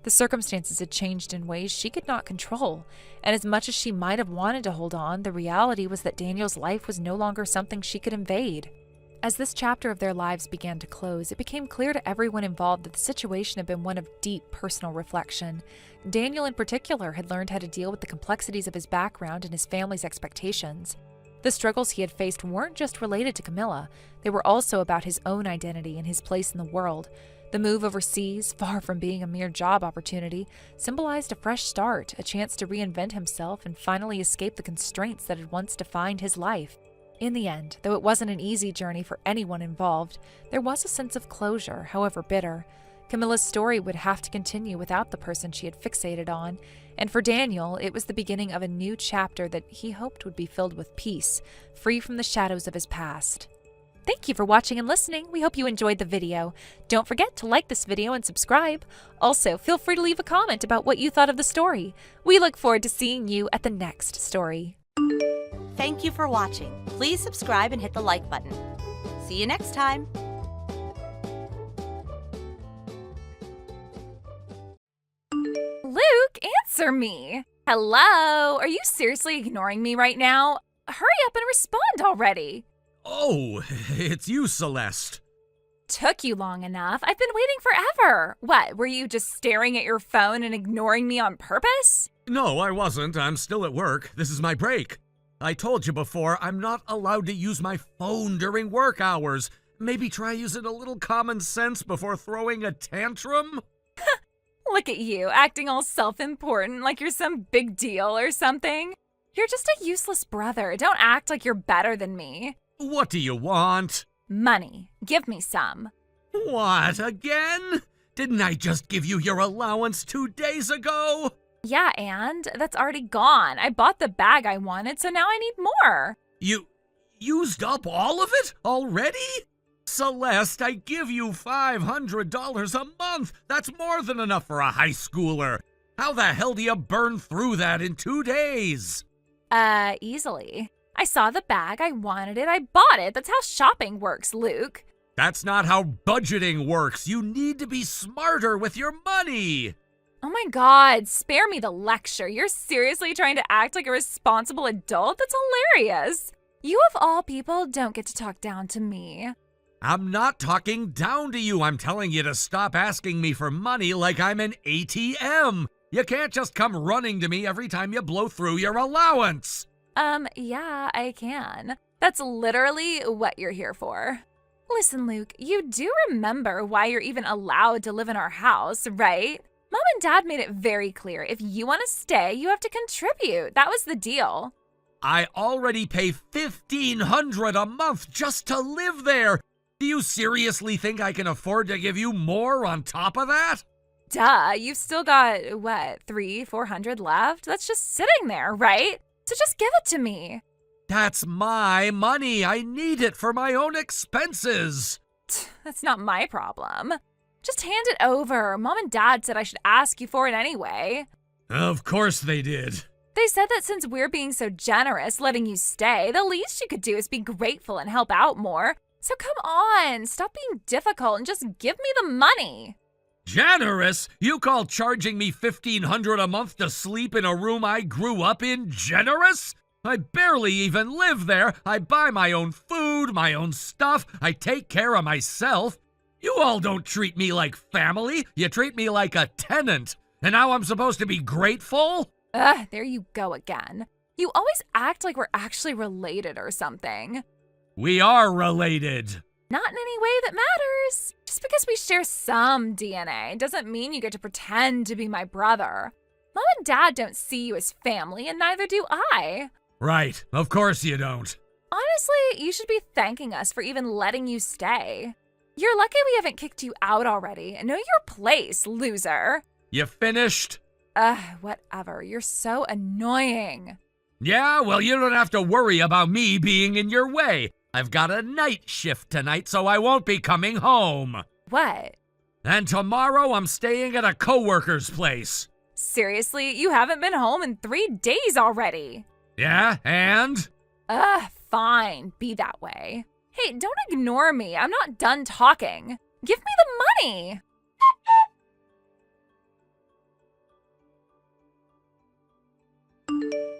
The circumstances had changed in ways she could not control, and as much as she might have wanted to hold on, the reality was that Daniel's life was no longer something she could invade. As this chapter of their lives began to close, it became clear to everyone involved that the situation had been one of deep personal reflection. Daniel in particular had learned how to deal with the complexities of his background and his family's expectations. The struggles he had faced weren't just related to Camilla, they were also about his own identity and his place in the world. The move overseas, far from being a mere job opportunity, symbolized a fresh start, a chance to reinvent himself and finally escape the constraints that had once defined his life. In the end, though it wasn't an easy journey for anyone involved, there was a sense of closure, however bitter. Camilla's story would have to continue without the person she had fixated on, and for Daniel, it was the beginning of a new chapter that he hoped would be filled with peace, free from the shadows of his past. Thank you for watching and listening. We hope you enjoyed the video. Don't forget to like this video and subscribe. Also, feel free to leave a comment about what you thought of the story. We look forward to seeing you at the next story. Thank you for watching. Please subscribe and hit the like button. See you next time. Luke, answer me. Hello? Are you seriously ignoring me right now? Hurry up and respond already. Oh, it's you, Celeste. Took you long enough. I've been waiting forever. What, were you just staring at your phone and ignoring me on purpose? No, I wasn't. I'm still at work. This is my break. I told you before, I'm not allowed to use my phone during work hours. Maybe try using a little common sense before throwing a tantrum? Look at you, acting all self-important like you're some big deal or something. You're just a useless brother. Don't act like you're better than me. What do you want? Money. Give me some. What, again? Didn't I just give you your allowance 2 days ago? Yeah, and that's already gone. I bought the bag I wanted, so now I need more. You used up all of it already? Celeste, I give you $500 a month. That's more than enough for a high schooler. How the hell do you burn through that in 2 days? Easily. I saw the bag, I wanted it, I bought it. That's how shopping works, Luke. That's not how budgeting works. You need to be smarter with your money. Oh my God, spare me the lecture. You're seriously trying to act like a responsible adult? That's hilarious. You of all people don't get to talk down to me. I'm not talking down to you. I'm telling you to stop asking me for money like I'm an ATM. You can't just come running to me every time you blow through your allowance. Yeah, I can. That's literally what you're here for. Listen, Luke, you do remember why you're even allowed to live in our house, right? Mom and Dad made it very clear. If you want to stay, you have to contribute. That was the deal. I already pay $1,500 a month just to live there. Do you seriously think I can afford to give you more on top of that? Duh, you've still got, what, $300-400 left? That's just sitting there, right? So just give it to me. That's my money. I need it for my own expenses. That's not my problem. Just hand it over. Mom and Dad said I should ask you for it anyway. Of course they did. They said that since we're being so generous, letting you stay, the least you could do is be grateful and help out more. So come on, stop being difficult and just give me the money. Generous? You call charging me $1,500 a month to sleep in a room I grew up in generous? I barely even live there. I buy my own food, my own stuff. I take care of myself. You all don't treat me like family. You treat me like a tenant. And now I'm supposed to be grateful? Ugh, there you go again. You always act like we're actually related or something. We are related. Not in any way that matters. Just because we share some DNA doesn't mean you get to pretend to be my brother. Mom and Dad don't see you as family, and neither do I. Right, of course you don't. Honestly, you should be thanking us for even letting you stay. You're lucky we haven't kicked you out already. Know your place, loser. You finished? Whatever. You're so annoying. Yeah, well, you don't have to worry about me being in your way. I've got a night shift tonight, so I won't be coming home. What? And tomorrow I'm staying at a coworker's place. Seriously? You haven't been home in 3 days already. Yeah, and? Fine. Be that way. Hey, don't ignore me. I'm not done talking. Give me the money.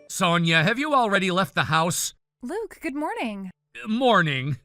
Sonia, have you already left the house? Luke, good morning. Morning.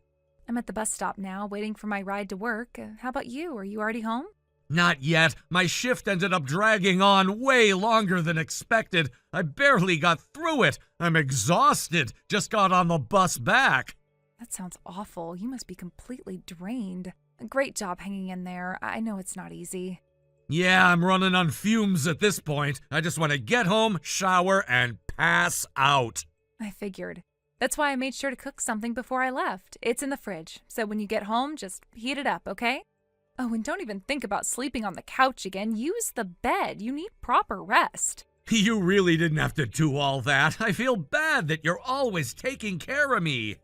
I'm at the bus stop now, waiting for my ride to work. How about you? Are you already home? Not yet. My shift ended up dragging on way longer than expected. I barely got through it. I'm exhausted. Just got on the bus back. That sounds awful. You must be completely drained. Great job hanging in there. I know it's not easy. Yeah, I'm running on fumes at this point. I just want to get home, shower, and pass out. I figured. That's why I made sure to cook something before I left. It's in the fridge, so when you get home, just heat it up, okay? Oh, and don't even think about sleeping on the couch again. Use the bed. You need proper rest. You really didn't have to do all that. I feel bad that you're always taking care of me.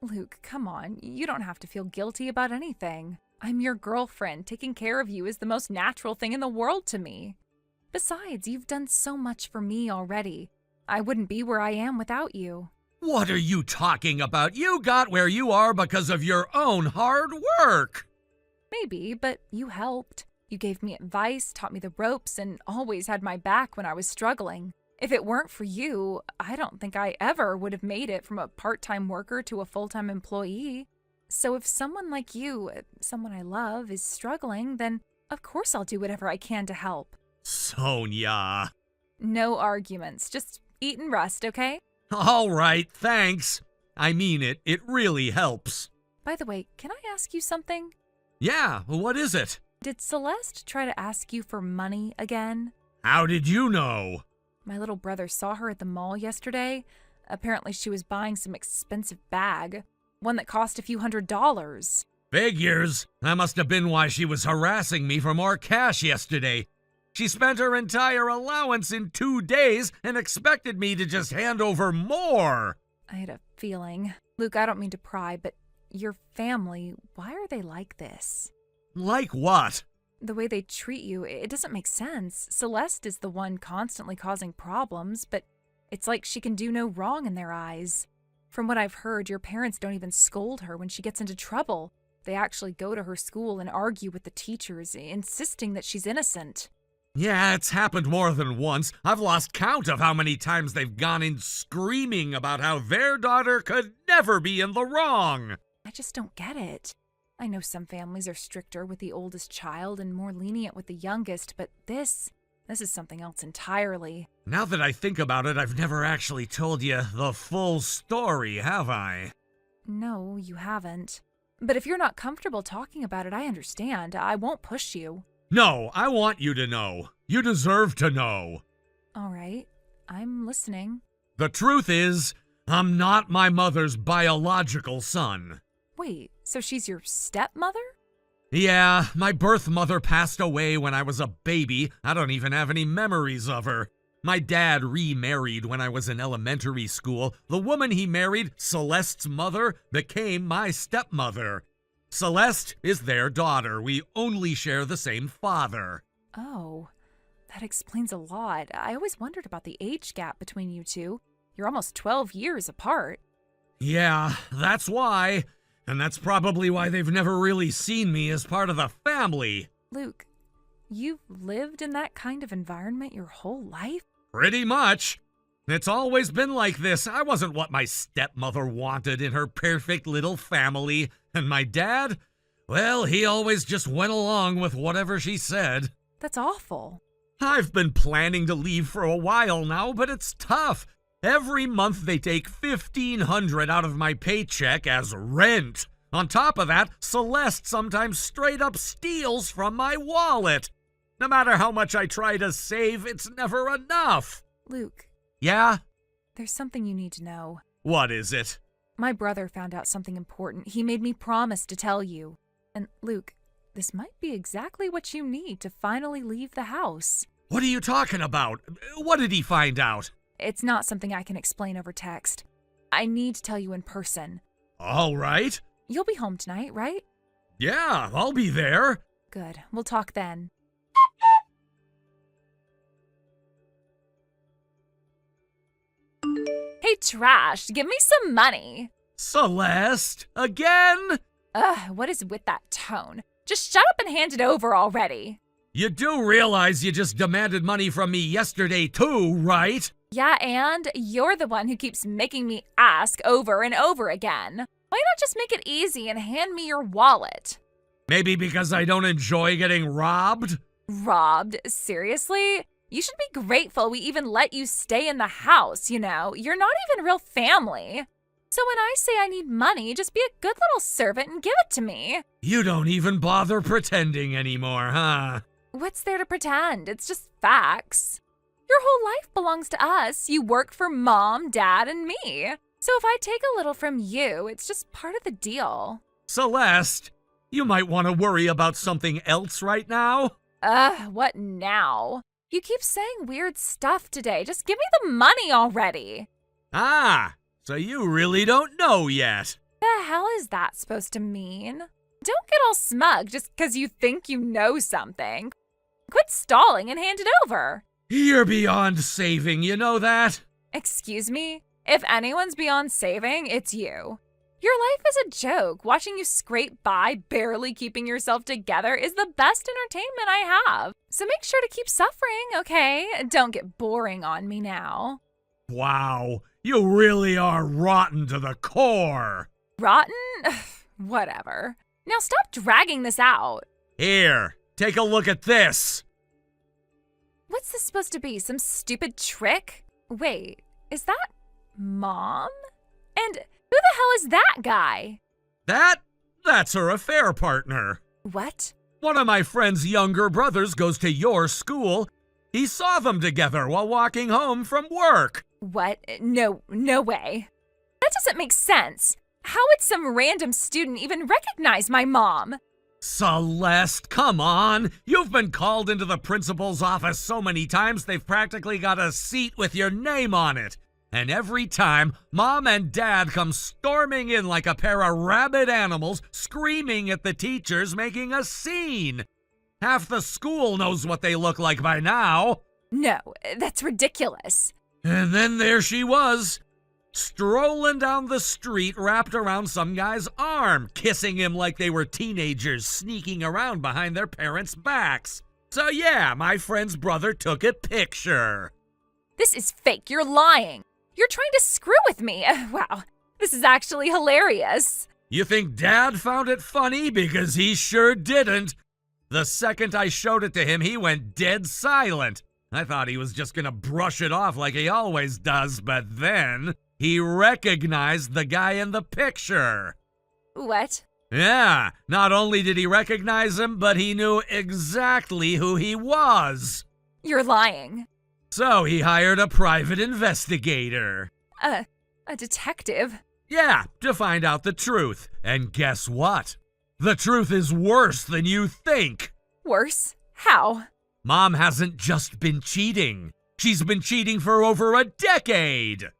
Luke, come on. You don't have to feel guilty about anything. I'm your girlfriend. Taking care of you is the most natural thing in the world to me. Besides, you've done so much for me already. I wouldn't be where I am without you. What are you talking about? You got where you are because of your own hard work. Maybe, but you helped. You gave me advice, taught me the ropes, and always had my back when I was struggling. If it weren't for you, I don't think I ever would have made it from a part-time worker to a full-time employee. So if someone like you, someone I love, is struggling, then of course I'll do whatever I can to help. Sonia. No arguments. Just eat and rest, okay? All right, thanks. I mean it. It really helps. By the way, can I ask you something? Yeah, what is it? Did Celeste try to ask you for money again? How did you know? My little brother saw her at the mall yesterday. Apparently she was buying some expensive bag. One that cost a few $100s. Figures. That must have been why she was harassing me for more cash yesterday. She spent her entire allowance in 2 days and expected me to just hand over more. I had a feeling. Luke, I don't mean to pry, but your family, why are they like this? Like what? The way they treat you, it doesn't make sense. Celeste is the one constantly causing problems, but it's like she can do no wrong in their eyes. From what I've heard, your parents don't even scold her when she gets into trouble. They actually go to her school and argue with the teachers, insisting that she's innocent. Yeah, it's happened more than once. I've lost count of how many times they've gone in screaming about how their daughter could never be in the wrong. I just don't get it. I know some families are stricter with the oldest child and more lenient with the youngest, but this is something else entirely. Now that I think about it, I've never actually told you the full story, have I? No, you haven't. But if you're not comfortable talking about it, I understand. I won't push you. No, I want you to know. You deserve to know. All right, I'm listening. The truth is, I'm not my mother's biological son. Wait, so she's your stepmother? Yeah, my birth mother passed away when I was a baby. I don't even have any memories of her. My dad remarried when I was in elementary school. The woman he married, Celeste's mother, became my stepmother. Celeste is their daughter. We only share the same father. Oh, that explains a lot. I always wondered about the age gap between you two. You're almost 12 years apart. Yeah, that's why. And that's probably why they've never really seen me as part of the family. Luke, you've lived in that kind of environment your whole life? Pretty much. It's always been like this. I wasn't what my stepmother wanted in her perfect little family. And my dad, well, he always just went along with whatever she said. That's awful. I've been planning to leave for a while now, but it's tough. Every month they take $1,500 out of my paycheck as rent. On top of that, Celeste sometimes straight up steals from my wallet. No matter how much I try to save, it's never enough. Luke. Yeah? There's something you need to know. What is it? My brother found out something important. He made me promise to tell you. And Luke, this might be exactly what you need to finally leave the house. What are you talking about? What did he find out? It's not something I can explain over text. I need to tell you in person. All right. You'll be home tonight, right? Yeah, I'll be there. Good. We'll talk then. Hey, Trash, give me some money. Celeste, again? Ugh, what is with that tone? Just shut up and hand it over already. You do realize you just demanded money from me yesterday too, right? Yeah, and you're the one who keeps making me ask over and over again. Why not just make it easy and hand me your wallet? Maybe because I don't enjoy getting robbed? Robbed? Seriously? You should be grateful we even let you stay in the house, you know? You're not even real family. So when I say I need money, just be a good little servant and give it to me. You don't even bother pretending anymore, huh? What's there to pretend? It's just facts. Your whole life belongs to us. You work for Mom, Dad, and me. So if I take a little from you, it's just part of the deal. Celeste, you might want to worry about something else right now. What now? You keep saying weird stuff today. Just give me the money already. Ah, so you really don't know yet. The hell is that supposed to mean? Don't get all smug just because you think you know something. Quit stalling and hand it over. You're beyond saving, you know that? Excuse me? If anyone's beyond saving, it's you. Your life is a joke. Watching you scrape by, barely keeping yourself together, is the best entertainment I have. So make sure to keep suffering, okay? Don't get boring on me now. Wow, you really are rotten to the core. Rotten? Whatever. Now stop dragging this out. Here, take a look at this. What's this supposed to be? Some stupid trick? Wait, is that Mom? And who the hell is that guy? That's her affair partner. What? One of my friend's younger brothers goes to your school. He saw them together while walking home from work. What? No way. That doesn't make sense. How would some random student even recognize my mom? Celeste, come on. You've been called into the principal's office so many times they've practically got a seat with your name on it. And every time, Mom and Dad come storming in like a pair of rabid animals, screaming at the teachers, making a scene. Half the school knows what they look like by now. No, that's ridiculous. And then there she was, strolling down the street wrapped around some guy's arm, kissing him like they were teenagers sneaking around behind their parents' backs. So yeah, my friend's brother took a picture. This is fake. You're lying. You're trying to screw with me. Wow, this is actually hilarious. You think Dad found it funny? Because he sure didn't. The second I showed it to him, he went dead silent. I thought he was just gonna brush it off like he always does, but then he recognized the guy in the picture. What? Yeah, not only did he recognize him, but he knew exactly who he was. You're lying. So he hired a private investigator. A detective? Yeah, to find out the truth. And guess what? The truth is worse than you think. Worse? How? Mom hasn't just been cheating. She's been cheating for over a decade.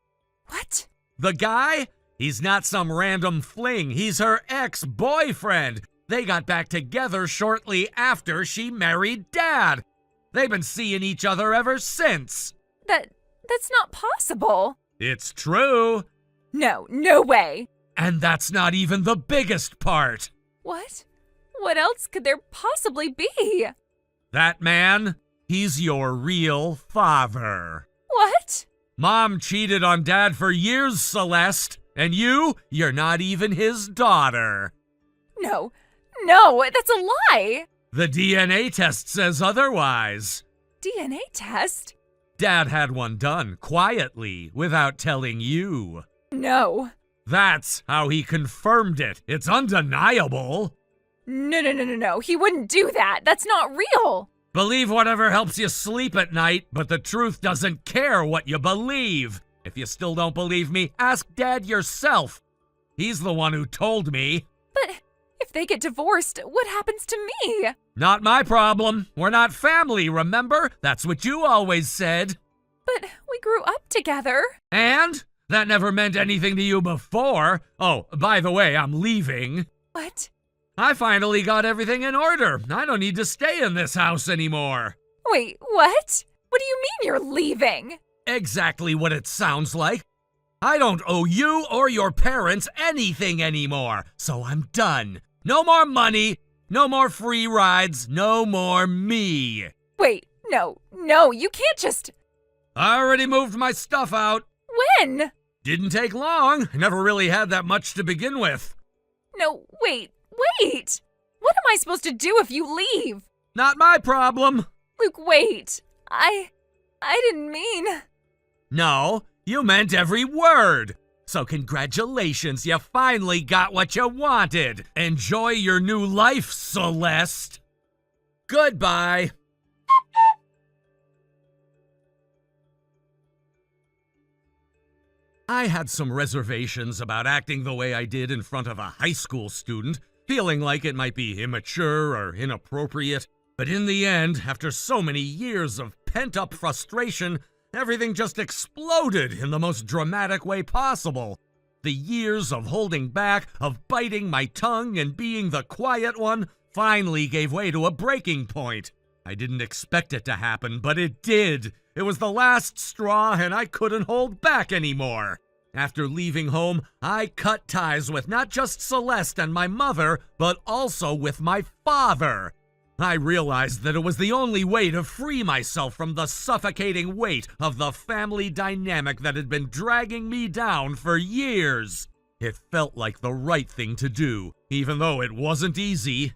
What? The guy? He's not some random fling. He's her ex-boyfriend. They got back together shortly after she married Dad. They've been seeing each other ever since. That's not possible. It's true. No way. And that's not even the biggest part. What? What else could there possibly be? That man, he's your real father. What? Mom cheated on Dad for years, Celeste. And you're not even his daughter. No, that's a lie. The DNA test says otherwise. DNA test? Dad had one done, quietly, without telling you. No. That's how he confirmed it. It's undeniable. No. He wouldn't do that. That's not real. Believe whatever helps you sleep at night, but the truth doesn't care what you believe. If you still don't believe me, ask Dad yourself. He's the one who told me. But if they get divorced, what happens to me? Not my problem. We're not family, remember? That's what you always said. But we grew up together. And? That never meant anything to you before. Oh, by the way, I'm leaving. What? I finally got everything in order. I don't need to stay in this house anymore. Wait, what? What do you mean you're leaving? Exactly what it sounds like. I don't owe you or your parents anything anymore, so I'm done. No more money, no more free rides, no more me. Wait, no, you can't just... I already moved my stuff out. When? Didn't take long. I never really had that much to begin with. No, wait. What am I supposed to do if you leave? Not my problem. Luke, wait. I didn't mean... No, you meant every word. So congratulations, you finally got what you wanted. Enjoy your new life, Celeste. Goodbye. I had some reservations about acting the way I did in front of a high school student, feeling like it might be immature or inappropriate. But in the end, after so many years of pent-up frustration, everything just exploded in the most dramatic way possible. The years of holding back, of biting my tongue and being the quiet one, finally gave way to a breaking point. I didn't expect it to happen, but it did. It was the last straw, and I couldn't hold back anymore. After leaving home, I cut ties with not just Celeste and my mother, but also with my father. I realized that it was the only way to free myself from the suffocating weight of the family dynamic that had been dragging me down for years. It felt like the right thing to do, even though it wasn't easy.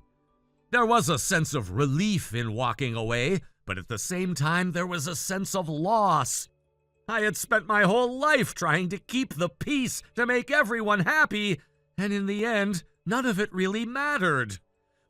There was a sense of relief in walking away, but at the same time there was a sense of loss. I had spent my whole life trying to keep the peace, to make everyone happy, and in the end, none of it really mattered.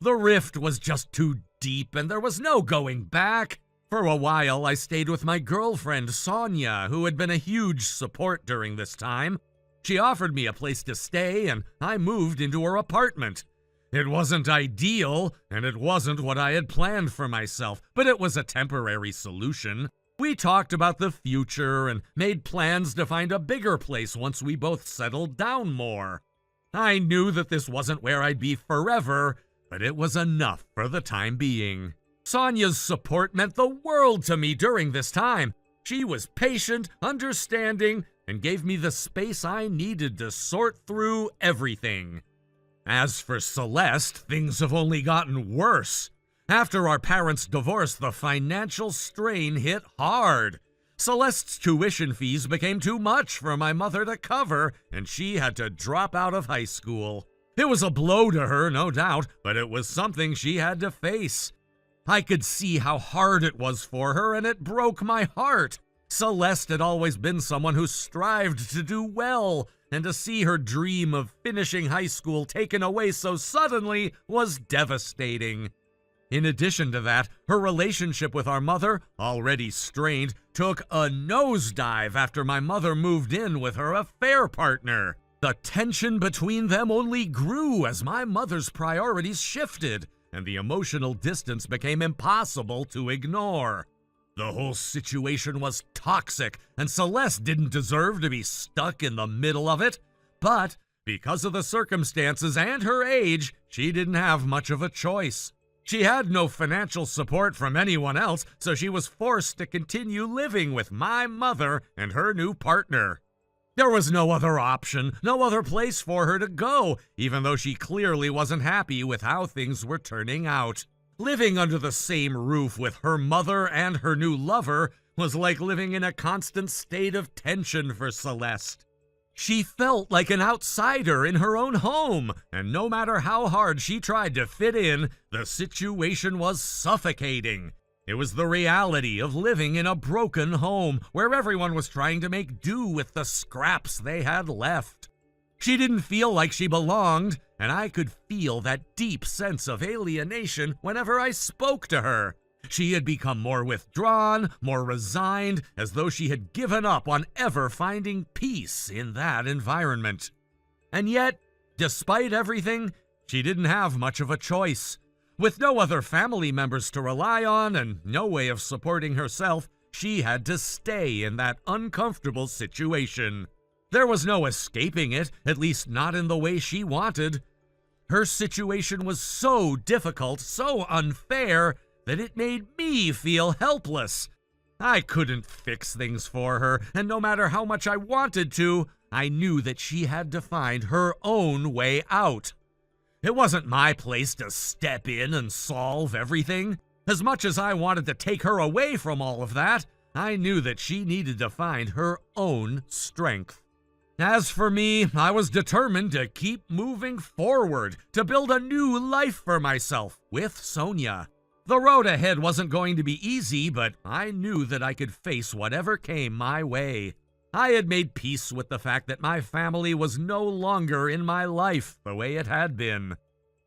The rift was just too deep, and there was no going back. For a while, I stayed with my girlfriend, Sonia, who had been a huge support during this time. She offered me a place to stay, and I moved into her apartment. It wasn't ideal, and it wasn't what I had planned for myself, but it was a temporary solution. We talked about the future and made plans to find a bigger place once we both settled down more. I knew that this wasn't where I'd be forever, but it was enough for the time being. Sonia's support meant the world to me during this time. She was patient, understanding, and gave me the space I needed to sort through everything. As for Celeste, things have only gotten worse. After our parents' divorce, the financial strain hit hard. Celeste's tuition fees became too much for my mother to cover, and she had to drop out of high school. It was a blow to her, no doubt, but it was something she had to face. I could see how hard it was for her, and it broke my heart. Celeste had always been someone who strived to do well, and to see her dream of finishing high school taken away so suddenly was devastating. In addition to that, her relationship with our mother, already strained, took a nosedive after my mother moved in with her affair partner. The tension between them only grew as my mother's priorities shifted, and the emotional distance became impossible to ignore. The whole situation was toxic, and Celeste didn't deserve to be stuck in the middle of it. But because of the circumstances and her age, she didn't have much of a choice. She had no financial support from anyone else, so she was forced to continue living with my mother and her new partner. There was no other option, no other place for her to go, even though she clearly wasn't happy with how things were turning out. Living under the same roof with her mother and her new lover was like living in a constant state of tension for Celeste. She felt like an outsider in her own home, and no matter how hard she tried to fit in, the situation was suffocating. It was the reality of living in a broken home where everyone was trying to make do with the scraps they had left. She didn't feel like she belonged, and I could feel that deep sense of alienation whenever I spoke to her. She had become more withdrawn, more resigned, as though she had given up on ever finding peace in that environment. And yet, despite everything, she didn't have much of a choice. With no other family members to rely on and no way of supporting herself, she had to stay in that uncomfortable situation. There was no escaping it, at least not in the way she wanted. Her situation was so difficult, so unfair, that it made me feel helpless. I couldn't fix things for her, and no matter how much I wanted to, I knew that she had to find her own way out. It wasn't my place to step in and solve everything. As much as I wanted to take her away from all of that, I knew that she needed to find her own strength. As for me, I was determined to keep moving forward, to build a new life for myself with Sonia. The road ahead wasn't going to be easy, but I knew that I could face whatever came my way. I had made peace with the fact that my family was no longer in my life the way it had been.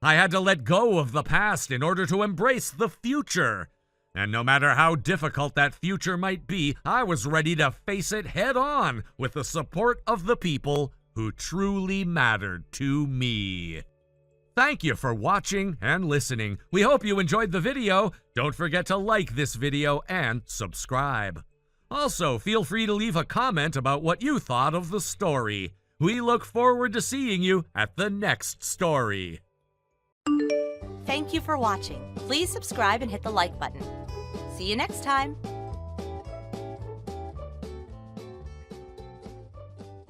I had to let go of the past in order to embrace the future. And no matter how difficult that future might be, I was ready to face it head on with the support of the people who truly mattered to me. Thank you for watching and listening. We hope you enjoyed the video. Don't forget to like this video and subscribe. Also, feel free to leave a comment about what you thought of the story. We look forward to seeing you at the next story. Thank you for watching. Please subscribe and hit the like button. See you next time.